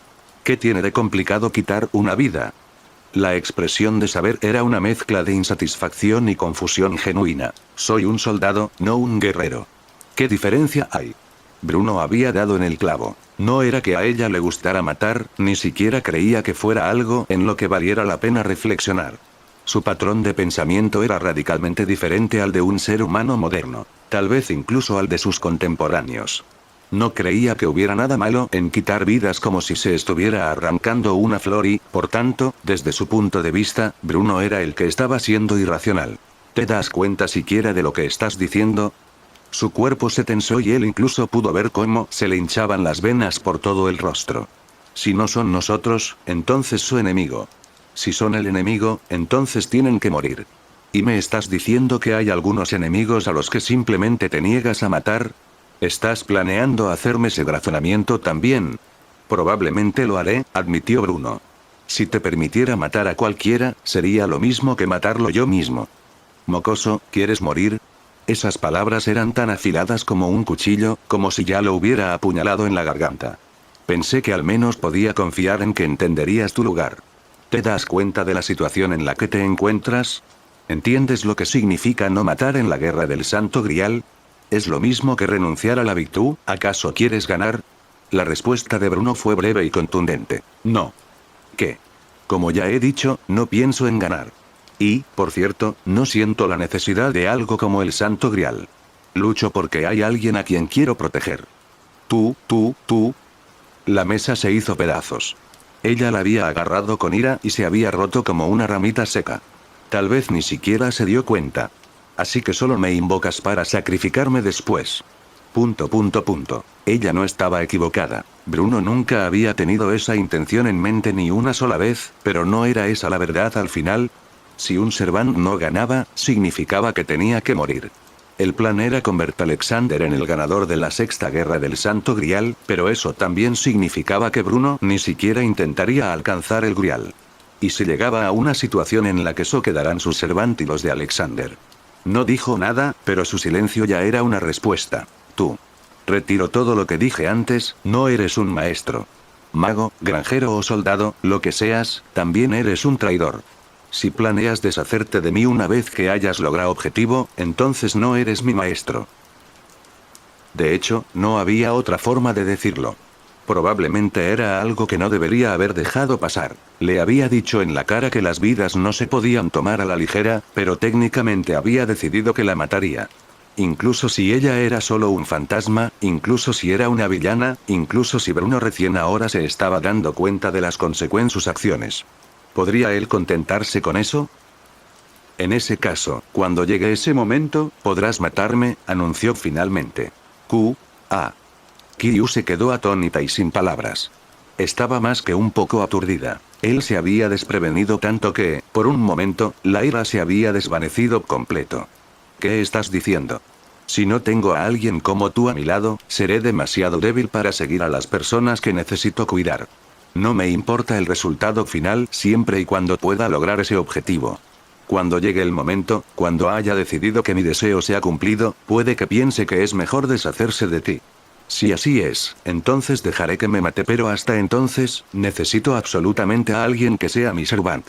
¿Qué tiene de complicado quitar una vida? La expresión de saber era una mezcla de insatisfacción y confusión genuina. Soy un soldado, no un guerrero. ¿Qué diferencia hay? Bruno había dado en el clavo. No era que a ella le gustara matar, ni siquiera creía que fuera algo en lo que valiera la pena reflexionar. Su patrón de pensamiento era radicalmente diferente al de un ser humano moderno, tal vez incluso al de sus contemporáneos. No creía que hubiera nada malo en quitar vidas como si se estuviera arrancando una flor y, por tanto, desde su punto de vista, Bruno era el que estaba siendo irracional. ¿Te das cuenta siquiera de lo que estás diciendo? Su cuerpo se tensó y él incluso pudo ver cómo se le hinchaban las venas por todo el rostro. Si no son nosotros, entonces su enemigo. Si son el enemigo, entonces tienen que morir. ¿Y me estás diciendo que hay algunos enemigos a los que simplemente te niegas a matar? ¿Estás planeando hacerme ese razonamiento también? Probablemente lo haré, admitió Bruno. Si te permitiera matar a cualquiera, sería lo mismo que matarlo yo mismo. Mocoso, ¿quieres morir? Esas palabras eran tan afiladas como un cuchillo, como si ya lo hubiera apuñalado en la garganta. Pensé que al menos podía confiar en que entenderías tu lugar. ¿Te das cuenta de la situación en la que te encuentras? ¿Entiendes lo que significa no matar en la guerra del Santo Grial? ¿Es lo mismo que renunciar a la virtud? ¿Acaso quieres ganar? La respuesta de Bruno fue breve y contundente. No. ¿Qué? Como ya he dicho, no pienso en ganar. Y, por cierto, no siento la necesidad de algo como el Santo Grial. Lucho porque hay alguien a quien quiero proteger. Tú. La mesa se hizo pedazos. Ella la había agarrado con ira y se había roto como una ramita seca. Tal vez ni siquiera se dio cuenta. Así que solo me invocas para sacrificarme después. ... Ella no estaba equivocada. Bruno nunca había tenido esa intención en mente ni una sola vez, pero ¿no era esa la verdad al final? Si un Servant no ganaba, significaba que tenía que morir. El plan era convertir a Alexander en el ganador de la sexta guerra del Santo Grial, pero eso también significaba que Bruno ni siquiera intentaría alcanzar el Grial. ¿Y si llegaba a una situación en la que solo quedaran sus Servant y los de Alexander? No dijo nada, pero su silencio ya era una respuesta. Tú. Retiro todo lo que dije antes, no eres un maestro. Mago, granjero o soldado, lo que seas, también eres un traidor. Si planeas deshacerte de mí una vez que hayas logrado objetivo, entonces no eres mi maestro. De hecho, no había otra forma de decirlo. Probablemente era algo que no debería haber dejado pasar. Le había dicho en la cara que las vidas no se podían tomar a la ligera, pero técnicamente había decidido que la mataría. Incluso si ella era solo un fantasma, incluso si era una villana, incluso si Bruno recién ahora se estaba dando cuenta de las consecuencias de sus acciones. ¿Podría él contentarse con eso? En ese caso, cuando llegue ese momento, podrás matarme, anunció finalmente. Kiryu se quedó atónita y sin palabras. Estaba más que un poco aturdida. Él se había desprevenido tanto que, por un momento, la ira se había desvanecido completo. ¿Qué estás diciendo? Si no tengo a alguien como tú a mi lado, seré demasiado débil para seguir a las personas que necesito cuidar. No me importa el resultado final siempre y cuando pueda lograr ese objetivo. Cuando llegue el momento, cuando haya decidido que mi deseo se ha cumplido, puede que piense que es mejor deshacerse de ti. Si así es, entonces dejaré que me mate, pero hasta entonces, necesito absolutamente a alguien que sea mi servant.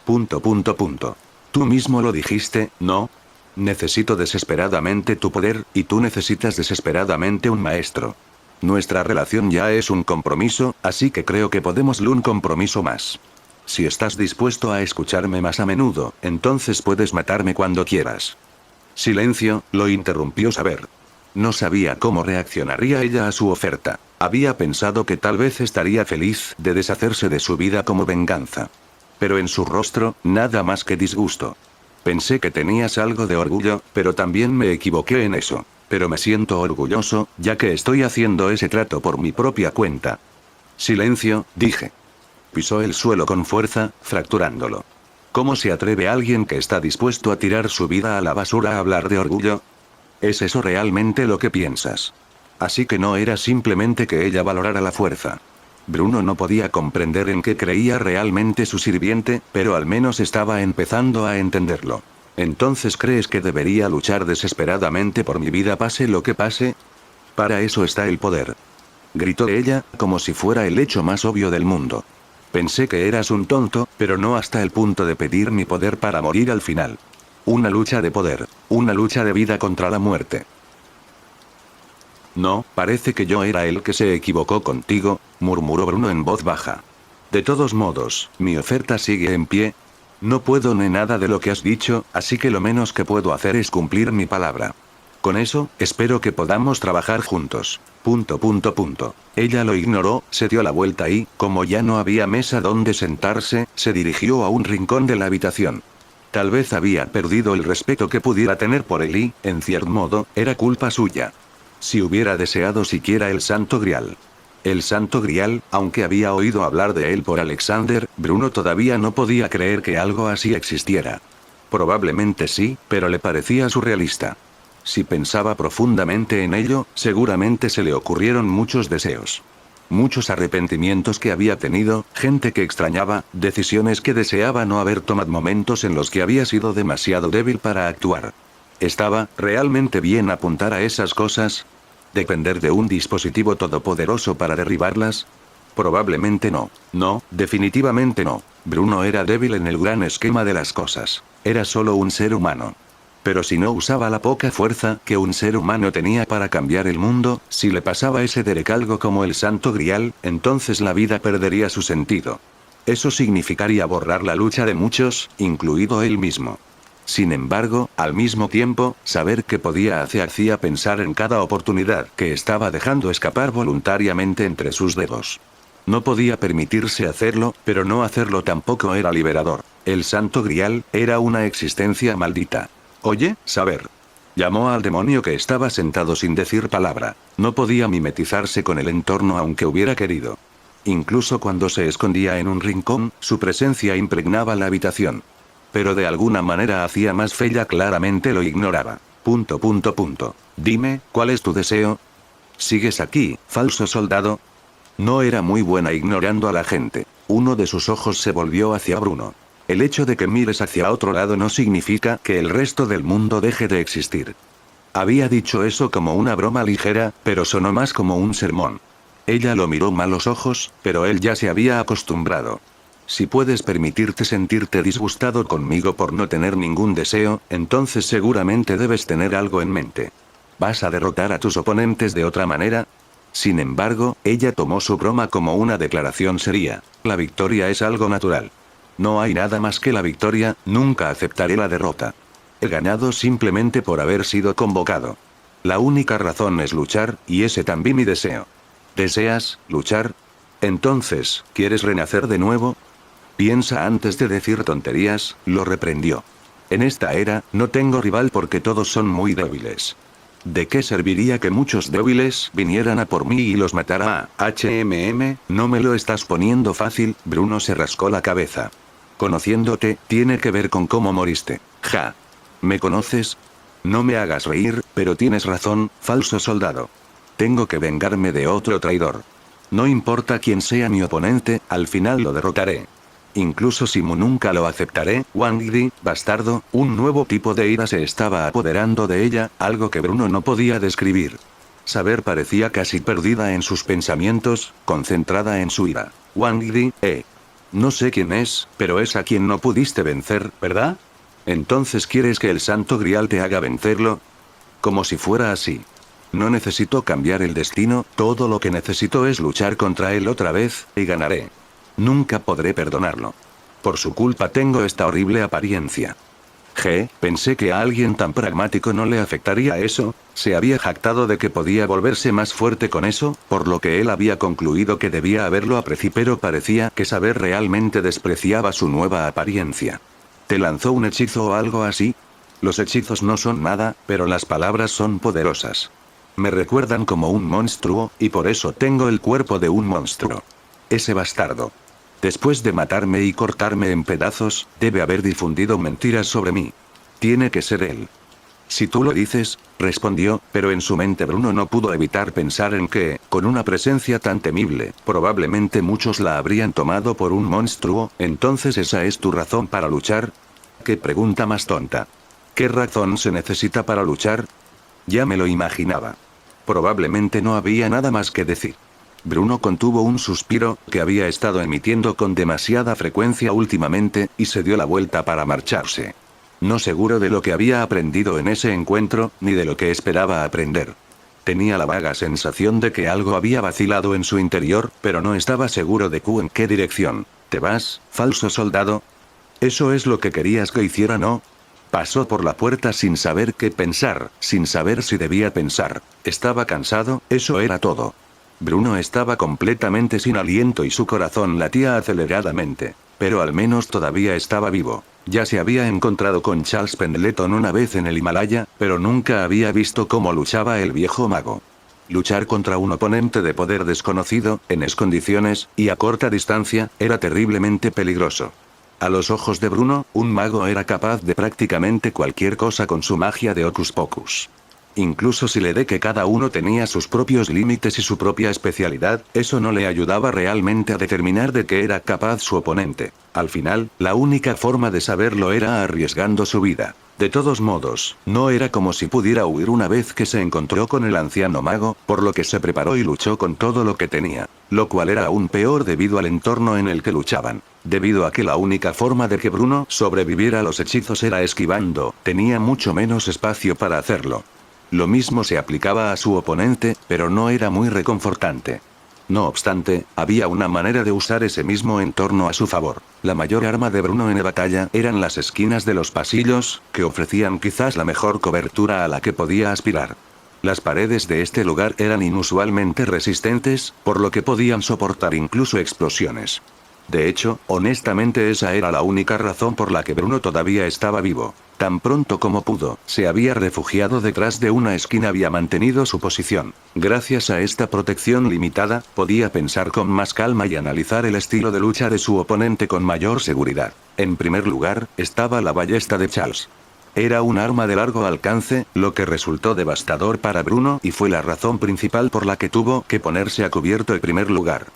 Tú mismo lo dijiste, ¿no? Necesito desesperadamente tu poder, y tú necesitas desesperadamente un maestro. Nuestra relación ya es un compromiso, así que creo que podemos un compromiso más. Si estás dispuesto a escucharme más a menudo, entonces puedes matarme cuando quieras. Silencio, lo interrumpió Saber. No sabía cómo reaccionaría ella a su oferta. Había pensado que tal vez estaría feliz de deshacerse de su vida como venganza. Pero en su rostro, nada más que disgusto. Pensé que tenías algo de orgullo, pero también me equivoqué en eso. Pero me siento orgulloso, ya que estoy haciendo ese trato por mi propia cuenta. Silencio, dije. Pisó el suelo con fuerza, fracturándolo. ¿Cómo se atreve alguien que está dispuesto a tirar su vida a la basura a hablar de orgullo? ¿Es eso realmente lo que piensas? Así que no era simplemente que ella valorara la fuerza. Bruno no podía comprender en qué creía realmente su sirviente, pero al menos estaba empezando a entenderlo. ¿Entonces crees que debería luchar desesperadamente por mi vida pase lo que pase? Para eso está el poder. Gritó ella, como si fuera el hecho más obvio del mundo. Pensé que eras un tonto, pero no hasta el punto de pedir mi poder para morir al final. Una lucha de poder, una lucha de vida contra la muerte. No, parece que yo era el que se equivocó contigo, murmuró Bruno en voz baja. De todos modos, mi oferta sigue en pie. No puedo ni nada de lo que has dicho, así que lo menos que puedo hacer es cumplir mi palabra. Con eso, espero que podamos trabajar juntos. Ella lo ignoró, se dio la vuelta y, como ya no había mesa donde sentarse, se dirigió a un rincón de la habitación. Tal vez había perdido el respeto que pudiera tener por él y, en cierto modo, era culpa suya. Si hubiera deseado siquiera el Santo Grial. El Santo Grial, aunque había oído hablar de él por Alexander, Bruno todavía no podía creer que algo así existiera. Probablemente sí, pero le parecía surrealista. Si pensaba profundamente en ello, seguramente se le ocurrieron muchos deseos. Muchos arrepentimientos que había tenido, gente que extrañaba, decisiones que deseaba no haber tomado, momentos en los que había sido demasiado débil para actuar. ¿Estaba realmente bien apuntar a esas cosas? ¿Depender de un dispositivo todopoderoso para derribarlas? Probablemente no. No, definitivamente no. Bruno era débil en el gran esquema de las cosas. Era solo un ser humano. Pero si no usaba la poca fuerza que un ser humano tenía para cambiar el mundo, si le pasaba ese Derek algo como el Santo Grial, entonces la vida perdería su sentido. Eso significaría borrar la lucha de muchos, incluido él mismo. Sin embargo, al mismo tiempo, saber que podía hacía pensar en cada oportunidad que estaba dejando escapar voluntariamente entre sus dedos. No podía permitirse hacerlo, pero no hacerlo tampoco era liberador. El Santo Grial era una existencia maldita. Oye, saber. Llamó al demonio que estaba sentado sin decir palabra. No podía mimetizarse con el entorno aunque hubiera querido. Incluso cuando se escondía en un rincón, su presencia impregnaba la habitación. Pero de alguna manera hacía más fella, claramente lo ignoraba. Dime, ¿cuál es tu deseo? ¿Sigues aquí, falso soldado? No era muy buena ignorando a la gente. Uno de sus ojos se volvió hacia Bruno. El hecho de que mires hacia otro lado no significa que el resto del mundo deje de existir. Había dicho eso como una broma ligera, pero sonó más como un sermón. Ella lo miró malos ojos, pero él ya se había acostumbrado. Si puedes permitirte sentirte disgustado conmigo por no tener ningún deseo, entonces seguramente debes tener algo en mente. ¿Vas a derrotar a tus oponentes de otra manera? Sin embargo, ella tomó su broma como una declaración seria. La victoria es algo natural. No hay nada más que la victoria, nunca aceptaré la derrota. He ganado simplemente por haber sido convocado. La única razón es luchar, y ese también mi deseo. ¿Deseas luchar? Entonces, ¿quieres renacer de nuevo? Piensa antes de decir tonterías, lo reprendió. En esta era, no tengo rival porque todos son muy débiles. ¿De qué serviría que muchos débiles vinieran a por mí y los matara? No me lo estás poniendo fácil, Bruno se rascó la cabeza. Conociéndote, tiene que ver con cómo moriste. Ja. ¿Me conoces? No me hagas reír, pero tienes razón, falso soldado. Tengo que vengarme de otro traidor. No importa quién sea mi oponente, al final lo derrotaré. Incluso si nunca lo aceptaré, Wang Di, bastardo, un nuevo tipo de ira se estaba apoderando de ella, algo que Bruno no podía describir. Saber parecía casi perdida en sus pensamientos, concentrada en su ira. Wang Di, no sé quién es, pero es a quien no pudiste vencer, ¿verdad? Entonces ¿quieres que el Santo Grial te haga vencerlo? Como si fuera así. No necesito cambiar el destino, todo lo que necesito es luchar contra él otra vez, y ganaré. Nunca podré perdonarlo. Por su culpa tengo esta horrible apariencia. Pensé que a alguien tan pragmático no le afectaría eso, se había jactado de que podía volverse más fuerte con eso, por lo que él había concluido que debía haberlo apreciado, pero parecía que saber realmente despreciaba su nueva apariencia. ¿Te lanzó un hechizo o algo así? Los hechizos no son nada, pero las palabras son poderosas. Me recuerdan como un monstruo, y por eso tengo el cuerpo de un monstruo. Ese bastardo. Después de matarme y cortarme en pedazos, debe haber difundido mentiras sobre mí. Tiene que ser él. Si tú lo dices, respondió, pero en su mente Bruno no pudo evitar pensar en que, con una presencia tan temible, probablemente muchos la habrían tomado por un monstruo. Entonces ¿esa es tu razón para luchar? ¿Qué pregunta más tonta? ¿Qué razón se necesita para luchar? Ya me lo imaginaba. Probablemente no había nada más que decir. Bruno contuvo un suspiro, que había estado emitiendo con demasiada frecuencia últimamente, y se dio la vuelta para marcharse. No seguro de lo que había aprendido en ese encuentro, ni de lo que esperaba aprender. Tenía la vaga sensación de que algo había vacilado en su interior, pero no estaba seguro de en qué dirección. ¿Te vas, falso soldado? ¿Eso es lo que querías que hiciera, no? Pasó por la puerta sin saber qué pensar, sin saber si debía pensar. Estaba cansado, eso era todo. Bruno estaba completamente sin aliento y su corazón latía aceleradamente. Pero al menos todavía estaba vivo. Ya se había encontrado con Charles Pendleton una vez en el Himalaya, pero nunca había visto cómo luchaba el viejo mago. Luchar contra un oponente de poder desconocido, en esas condiciones, y a corta distancia, era terriblemente peligroso. A los ojos de Bruno, un mago era capaz de prácticamente cualquier cosa con su magia de Hocus Pocus. Incluso si le de que cada uno tenía sus propios límites y su propia especialidad, eso no le ayudaba realmente a determinar de qué era capaz su oponente. Al final, la única forma de saberlo era arriesgando su vida. De todos modos, no era como si pudiera huir una vez que se encontró con el anciano mago, por lo que se preparó y luchó con todo lo que tenía. Lo cual era aún peor debido al entorno en el que luchaban. Debido a que la única forma de que Bruno sobreviviera a los hechizos era esquivando, tenía mucho menos espacio para hacerlo. Lo mismo se aplicaba a su oponente, pero no era muy reconfortante. No obstante, había una manera de usar ese mismo entorno a su favor. La mayor arma de Bruno en la batalla eran las esquinas de los pasillos, que ofrecían quizás la mejor cobertura a la que podía aspirar. Las paredes de este lugar eran inusualmente resistentes, por lo que podían soportar incluso explosiones. De hecho, honestamente esa era la única razón por la que Bruno todavía estaba vivo. Tan pronto como pudo, se había refugiado detrás de una esquina y había mantenido su posición. Gracias a esta protección limitada, podía pensar con más calma y analizar el estilo de lucha de su oponente con mayor seguridad. En primer lugar, estaba la ballesta de Charles. Era un arma de largo alcance, lo que resultó devastador para Bruno y fue la razón principal por la que tuvo que ponerse a cubierto en primer lugar.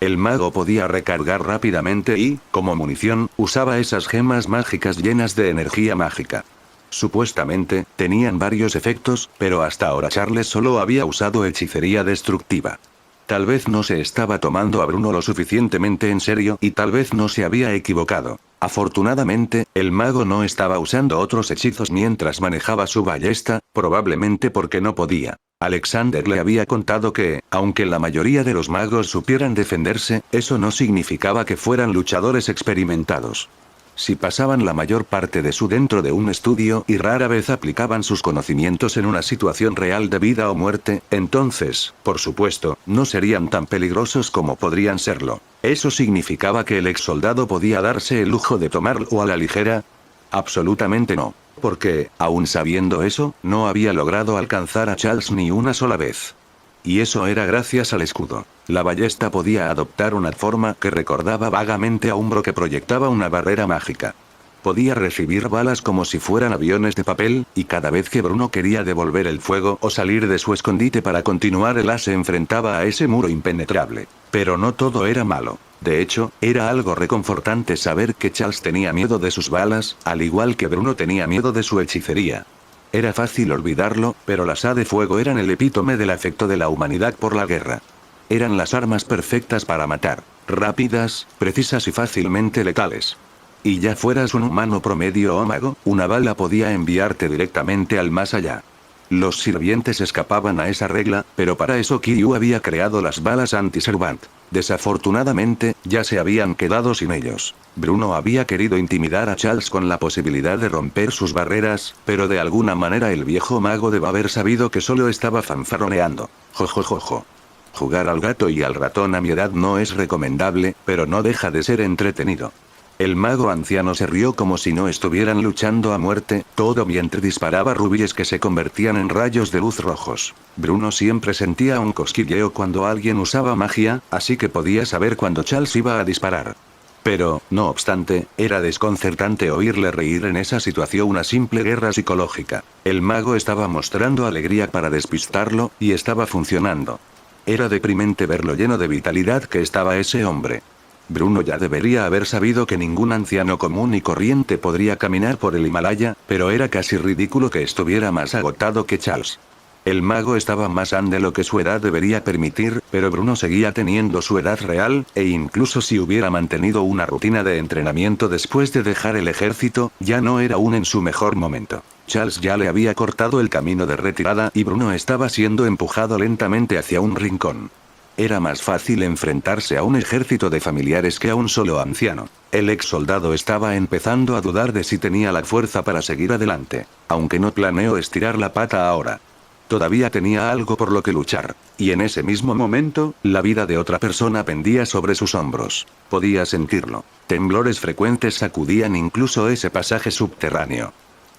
El mago podía recargar rápidamente y, como munición, usaba esas gemas mágicas llenas de energía mágica. Supuestamente, tenían varios efectos, pero hasta ahora Charles solo había usado hechicería destructiva. Tal vez no se estaba tomando a Bruno lo suficientemente en serio y tal vez no se había equivocado. Afortunadamente, el mago no estaba usando otros hechizos mientras manejaba su ballesta, probablemente porque no podía. Alexander le había contado que, aunque la mayoría de los magos supieran defenderse, eso no significaba que fueran luchadores experimentados. Si pasaban la mayor parte de su dentro de un estudio y rara vez aplicaban sus conocimientos en una situación real de vida o muerte, entonces, por supuesto, no serían tan peligrosos como podrían serlo. ¿Eso significaba que el ex soldado podía darse el lujo de tomarlo a la ligera? Absolutamente no. Porque, aun sabiendo eso, no había logrado alcanzar a Charles ni una sola vez. Y eso era gracias al escudo. La ballesta podía adoptar una forma que recordaba vagamente a un bro que proyectaba una barrera mágica. Podía recibir balas como si fueran aviones de papel, y cada vez que Bruno quería devolver el fuego o salir de su escondite para continuar el as se enfrentaba a ese muro impenetrable. Pero no todo era malo. De hecho, era algo reconfortante saber que Charles tenía miedo de sus balas, al igual que Bruno tenía miedo de su hechicería. Era fácil olvidarlo, pero las A de fuego eran el epítome del afecto de la humanidad por la guerra. Eran las armas perfectas para matar, rápidas, precisas y fácilmente letales. Y ya fueras un humano promedio o mago, una bala podía enviarte directamente al más allá. Los sirvientes escapaban a esa regla, pero para eso Kiryu había creado las balas anti-servant. Desafortunadamente, ya se habían quedado sin ellos. Bruno había querido intimidar a Charles con la posibilidad de romper sus barreras, pero de alguna manera el viejo mago debe haber sabido que solo estaba fanfarroneando. Jojojojo. Jugar al gato y al ratón a mi edad no es recomendable, pero no deja de ser entretenido. El mago anciano se rió como si no estuvieran luchando a muerte, todo mientras disparaba rubíes que se convertían en rayos de luz rojos. Bruno siempre sentía un cosquilleo cuando alguien usaba magia, así que podía saber cuando Charles iba a disparar. Pero, no obstante, era desconcertante oírle reír en esa situación, una simple guerra psicológica. El mago estaba mostrando alegría para despistarlo, y estaba funcionando. Era deprimente ver lo lleno de vitalidad que estaba ese hombre. Bruno ya debería haber sabido que ningún anciano común y corriente podría caminar por el Himalaya, pero era casi ridículo que estuviera más agotado que Charles. El mago estaba más grande de lo que su edad debería permitir, pero Bruno seguía teniendo su edad real, e incluso si hubiera mantenido una rutina de entrenamiento después de dejar el ejército, ya no era aún en su mejor momento. Charles ya le había cortado el camino de retirada y Bruno estaba siendo empujado lentamente hacia un rincón. Era más fácil enfrentarse a un ejército de familiares que a un solo anciano. El ex soldado estaba empezando a dudar de si tenía la fuerza para seguir adelante, aunque no planeó estirar la pata ahora. Todavía tenía algo por lo que luchar. Y en ese mismo momento, la vida de otra persona pendía sobre sus hombros. Podía sentirlo. Temblores frecuentes sacudían incluso ese pasaje subterráneo.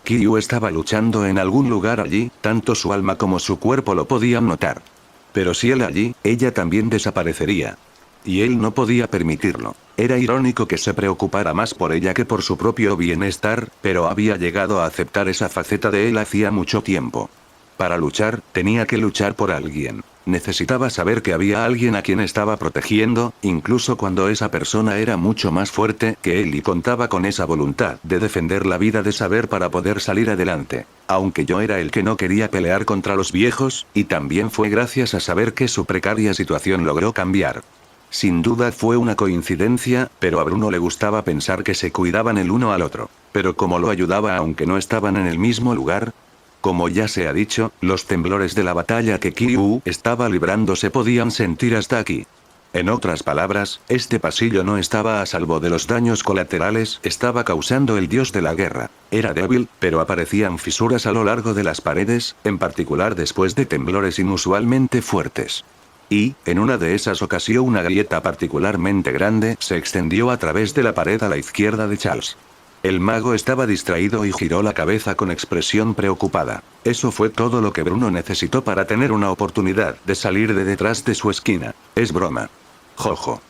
Kiryu estaba luchando en algún lugar allí, tanto su alma como su cuerpo lo podían notar. Pero si él allí, ella también desaparecería. Y él no podía permitirlo. Era irónico que se preocupara más por ella que por su propio bienestar, pero había llegado a aceptar esa faceta de él hacía mucho tiempo. Para luchar, tenía que luchar por alguien. Necesitaba saber que había alguien a quien estaba protegiendo, incluso cuando esa persona era mucho más fuerte que él y contaba con esa voluntad de defender la vida, de saber para poder salir adelante. Aunque yo era el que no quería pelear contra los viejos, y también fue gracias a saber que su precaria situación logró cambiar. Sin duda fue una coincidencia, pero a Bruno le gustaba pensar que se cuidaban el uno al otro. Pero como lo ayudaba aunque no estaban en el mismo lugar. Como ya se ha dicho, los temblores de la batalla que Kiryu estaba librando se podían sentir hasta aquí. En otras palabras, este pasillo no estaba a salvo de los daños colaterales, estaba causando el dios de la guerra. Era débil, pero aparecían fisuras a lo largo de las paredes, en particular después de temblores inusualmente fuertes. Y, en una de esas ocasiones, una grieta particularmente grande se extendió a través de la pared a la izquierda de Charles. El mago estaba distraído y giró la cabeza con expresión preocupada. Eso fue todo lo que Bruno necesitó para tener una oportunidad de salir de detrás de su esquina. Es broma. Jojo.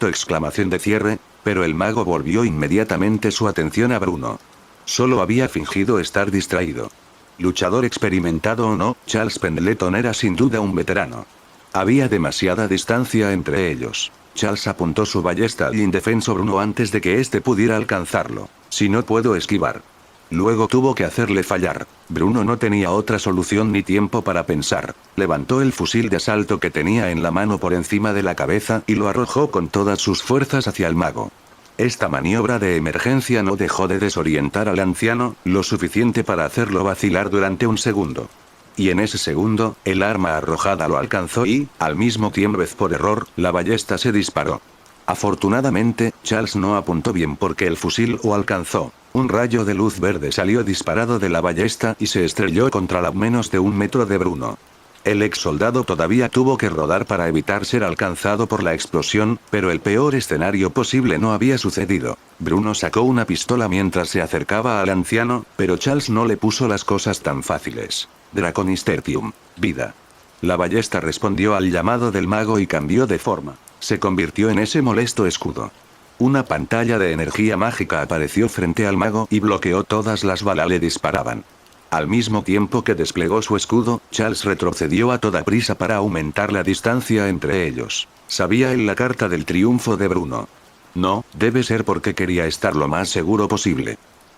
Exclamación de cierre, pero el mago volvió inmediatamente su atención a Bruno. Solo había fingido estar distraído. Luchador experimentado o no, Charles Pendleton era sin duda un veterano. Había demasiada distancia entre ellos. Charles apuntó su ballesta al indefenso Bruno antes de que éste pudiera alcanzarlo. Si no puedo esquivar. Luego tuvo que hacerle fallar. Bruno no tenía otra solución ni tiempo para pensar. Levantó el fusil de asalto que tenía en la mano por encima de la cabeza y lo arrojó con todas sus fuerzas hacia el mago. Esta maniobra de emergencia no dejó de desorientar al anciano, lo suficiente para hacerlo vacilar durante un segundo. Y en ese segundo, el arma arrojada lo alcanzó y, al mismo tiempo por error, la ballesta se disparó. Afortunadamente, Charles no apuntó bien porque el fusil lo alcanzó. Un rayo de luz verde salió disparado de la ballesta y se estrelló contra a menos de 1 metro de Bruno. El ex soldado todavía tuvo que rodar para evitar ser alcanzado por la explosión, pero el peor escenario posible no había sucedido. Bruno sacó una pistola mientras se acercaba al anciano, pero Charles no le puso las cosas tan fáciles. Draconis Tertium. Vida. La ballesta respondió al llamado del mago y cambió de forma. Se convirtió en ese molesto escudo. Una pantalla de energía mágica apareció frente al mago y bloqueó todas las balas le disparaban. Al mismo tiempo que desplegó su escudo, Charles retrocedió a toda prisa para aumentar la distancia entre ellos. Sabía en la carta del triunfo de Bruno. No, debe ser porque quería estar lo más seguro posible.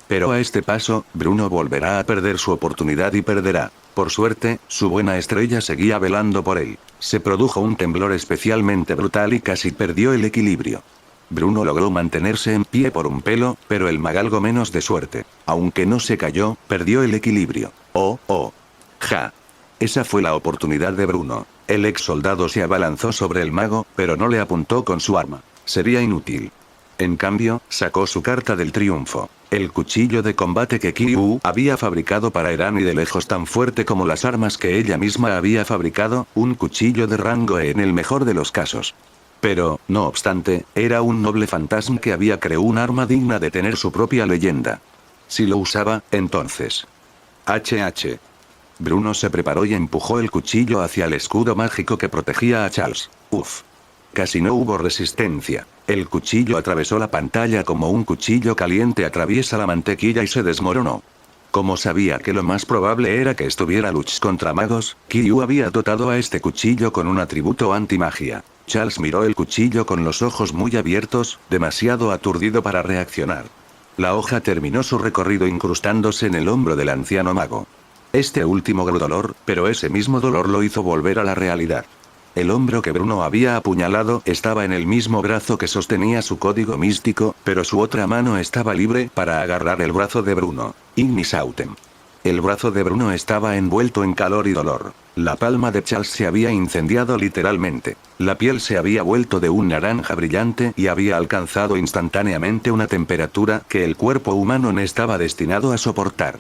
Pero a este paso, Bruno volverá a perder su oportunidad y perderá. Por suerte, su buena estrella seguía velando por él. Se produjo un temblor especialmente brutal y casi perdió el equilibrio. Bruno logró mantenerse en pie por un pelo, pero el mago algo menos de suerte. Aunque no se cayó, perdió el equilibrio. Oh. Ja. Esa fue la oportunidad de Bruno. El ex soldado se abalanzó sobre el mago, pero no le apuntó con su arma. Sería inútil. En cambio, sacó su carta del triunfo. El cuchillo de combate que Kyu había fabricado para Eran y de lejos tan fuerte como las armas que ella misma había fabricado, un cuchillo de rango E en el mejor de los casos. Pero, no obstante, era un noble fantasma que había creado un arma digna de tener su propia leyenda. Si lo usaba, entonces. HH. Bruno se preparó y empujó el cuchillo hacia el escudo mágico que protegía a Charles. Uf. Casi no hubo resistencia. El cuchillo atravesó la pantalla como un cuchillo caliente atraviesa la mantequilla y se desmoronó. Como sabía que lo más probable era que estuviera Lux contra magos, Kyu había dotado a este cuchillo con un atributo antimagia. Charles miró el cuchillo con los ojos muy abiertos, demasiado aturdido para reaccionar. La hoja terminó su recorrido incrustándose en el hombro del anciano mago. Este último gran dolor, pero ese mismo dolor lo hizo volver a la realidad. El hombro que Bruno había apuñalado estaba en el mismo brazo que sostenía su código místico, pero su otra mano estaba libre para agarrar el brazo de Bruno. Ignis Autem. El brazo de Bruno estaba envuelto en calor y dolor. La palma de Charles se había incendiado literalmente. La piel se había vuelto de un naranja brillante y había alcanzado instantáneamente una temperatura que el cuerpo humano no estaba destinado a soportar.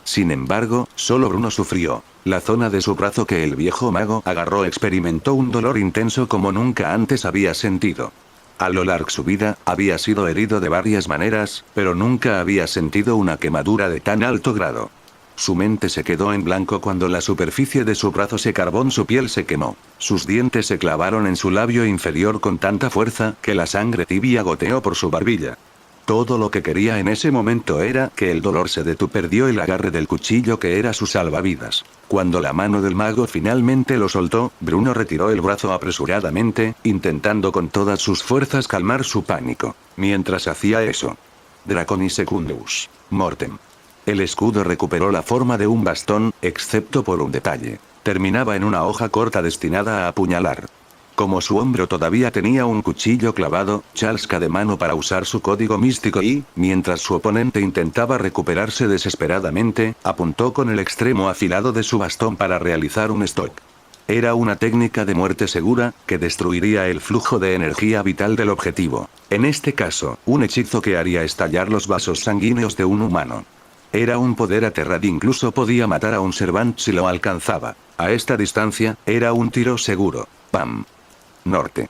Sin embargo, solo Bruno sufrió. La zona de su brazo que el viejo mago agarró experimentó un dolor intenso como nunca antes había sentido. A lo largo de su vida, había sido herido de varias maneras, pero nunca había sentido una quemadura de tan alto grado. Su mente se quedó en blanco cuando la superficie de su brazo se carbón, su piel se quemó. Sus dientes se clavaron en su labio inferior con tanta fuerza que la sangre tibia goteó por su barbilla. Todo lo que quería en ese momento era que el dolor se detuvo. Perdió el agarre del cuchillo que era su salvavidas. Cuando la mano del mago finalmente lo soltó, Bruno retiró el brazo apresuradamente, intentando con todas sus fuerzas calmar su pánico. Mientras hacía eso. Draconis Secundus. Mortem. El escudo recuperó la forma de un bastón, excepto por un detalle. Terminaba en una hoja corta destinada a apuñalar. Como su hombro todavía tenía un cuchillo clavado, Charles cayó de mano para usar su código místico y, mientras su oponente intentaba recuperarse desesperadamente, apuntó con el extremo afilado de su bastón para realizar un stock. Era una técnica de muerte segura, que destruiría el flujo de energía vital del objetivo. En este caso, un hechizo que haría estallar los vasos sanguíneos de un humano. Era un poder aterrador, incluso podía matar a un servant si lo alcanzaba. A esta distancia, era un tiro seguro. ¡Pam! Norte.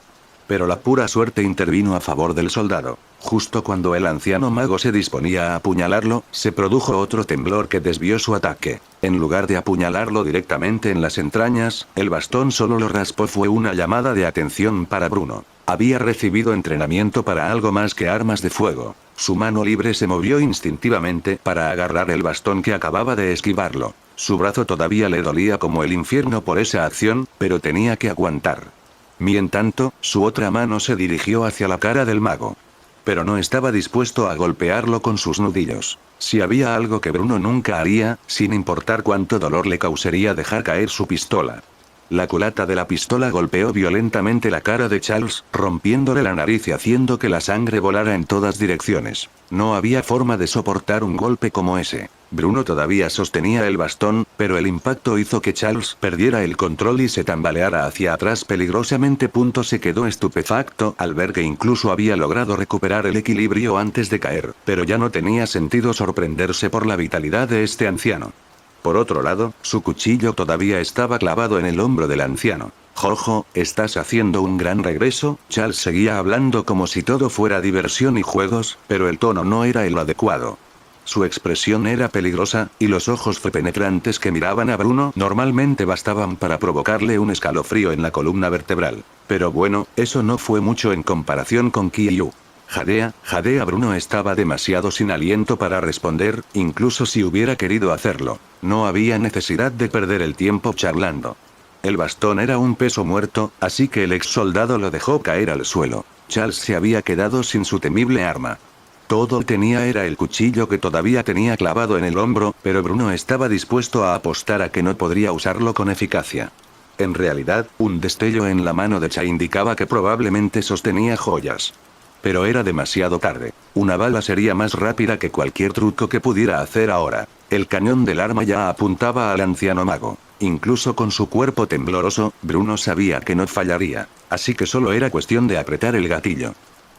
Pero la pura suerte intervino a favor del soldado. Justo cuando el anciano mago se disponía a apuñalarlo, se produjo otro temblor que desvió su ataque. En lugar de apuñalarlo directamente en las entrañas, el bastón solo lo raspó. Fue una llamada de atención para Bruno. Había recibido entrenamiento para algo más que armas de fuego. Su mano libre se movió instintivamente para agarrar el bastón que acababa de esquivarlo. Su brazo todavía le dolía como el infierno por esa acción, pero tenía que aguantar. Mientras tanto, su otra mano se dirigió hacia la cara del mago. Pero no estaba dispuesto a golpearlo con sus nudillos. Si había algo que Bruno nunca haría, sin importar cuánto dolor le causaría dejar caer su pistola. La culata de la pistola golpeó violentamente la cara de Charles, rompiéndole la nariz y haciendo que la sangre volara en todas direcciones. No había forma de soportar un golpe como ese. Bruno todavía sostenía el bastón, pero el impacto hizo que Charles perdiera el control y se tambaleara hacia atrás peligrosamente. Se quedó estupefacto al ver que incluso había logrado recuperar el equilibrio antes de caer, pero ya no tenía sentido sorprenderse por la vitalidad de este anciano. Por otro lado, su cuchillo todavía estaba clavado en el hombro del anciano. Jojo, estás haciendo un gran regreso. Charles seguía hablando como si todo fuera diversión y juegos, pero el tono no era el adecuado. Su expresión era peligrosa, y los ojos penetrantes que miraban a Bruno normalmente bastaban para provocarle un escalofrío en la columna vertebral. Pero bueno, eso no fue mucho en comparación con Kyu. Jadea. Bruno estaba demasiado sin aliento para responder, incluso si hubiera querido hacerlo. No había necesidad de perder el tiempo charlando. El bastón era un peso muerto, así que el ex soldado lo dejó caer al suelo. Charles se había quedado sin su temible arma. Todo tenía era el cuchillo que todavía tenía clavado en el hombro, pero Bruno estaba dispuesto a apostar a que no podría usarlo con eficacia. En realidad, un destello en la mano de Cha indicaba que probablemente sostenía joyas. Pero era demasiado tarde. Una bala sería más rápida que cualquier truco que pudiera hacer ahora. El cañón del arma ya apuntaba al anciano mago. Incluso con su cuerpo tembloroso, Bruno sabía que no fallaría. Así que solo era cuestión de apretar el gatillo.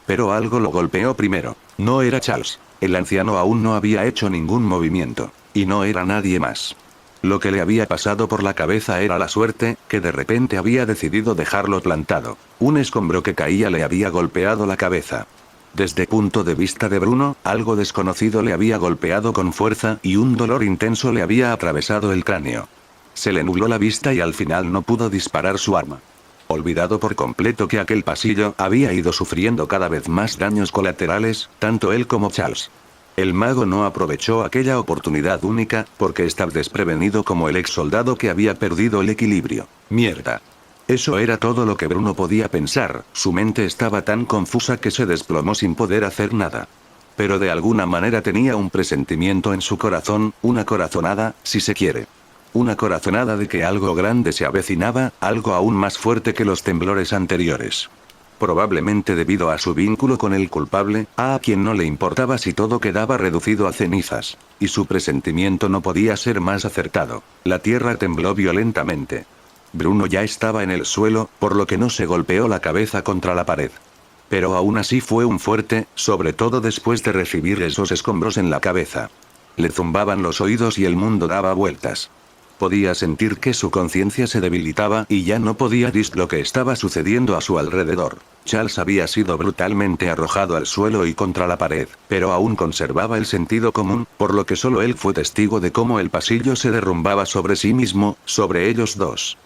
Pero algo lo golpeó primero. No era Charles. El anciano aún no había hecho ningún movimiento. Y no era nadie más. Lo que le había pasado por la cabeza era la suerte, que de repente había decidido dejarlo plantado. Un escombro que caía le había golpeado la cabeza. Desde el punto de vista de Bruno, algo desconocido le había golpeado con fuerza y un dolor intenso le había atravesado el cráneo. Se le nubló la vista y al final no pudo disparar su arma. Olvidado por completo que aquel pasillo había ido sufriendo cada vez más daños colaterales, tanto él como Charles. El mago no aprovechó aquella oportunidad única, porque estaba desprevenido como el ex soldado que había perdido el equilibrio. Mierda. Eso era todo lo que Bruno podía pensar, su mente estaba tan confusa que se desplomó sin poder hacer nada. Pero de alguna manera tenía un presentimiento en su corazón, una corazonada, si se quiere. Una corazonada de que algo grande se avecinaba, algo aún más fuerte que los temblores anteriores. Probablemente debido a su vínculo con el culpable, a quien no le importaba si todo quedaba reducido a cenizas. Y su presentimiento no podía ser más acertado. La tierra tembló violentamente. Bruno ya estaba en el suelo, por lo que no se golpeó la cabeza contra la pared. Pero aún así fue un fuerte, sobre todo después de recibir esos escombros en la cabeza. Le zumbaban los oídos y el mundo daba vueltas. Podía sentir que su conciencia se debilitaba y ya no podía discernir lo que estaba sucediendo a su alrededor. Charles había sido brutalmente arrojado al suelo y contra la pared, pero aún conservaba el sentido común, por lo que solo él fue testigo de cómo el pasillo se derrumbaba sobre sí mismo, sobre ellos dos.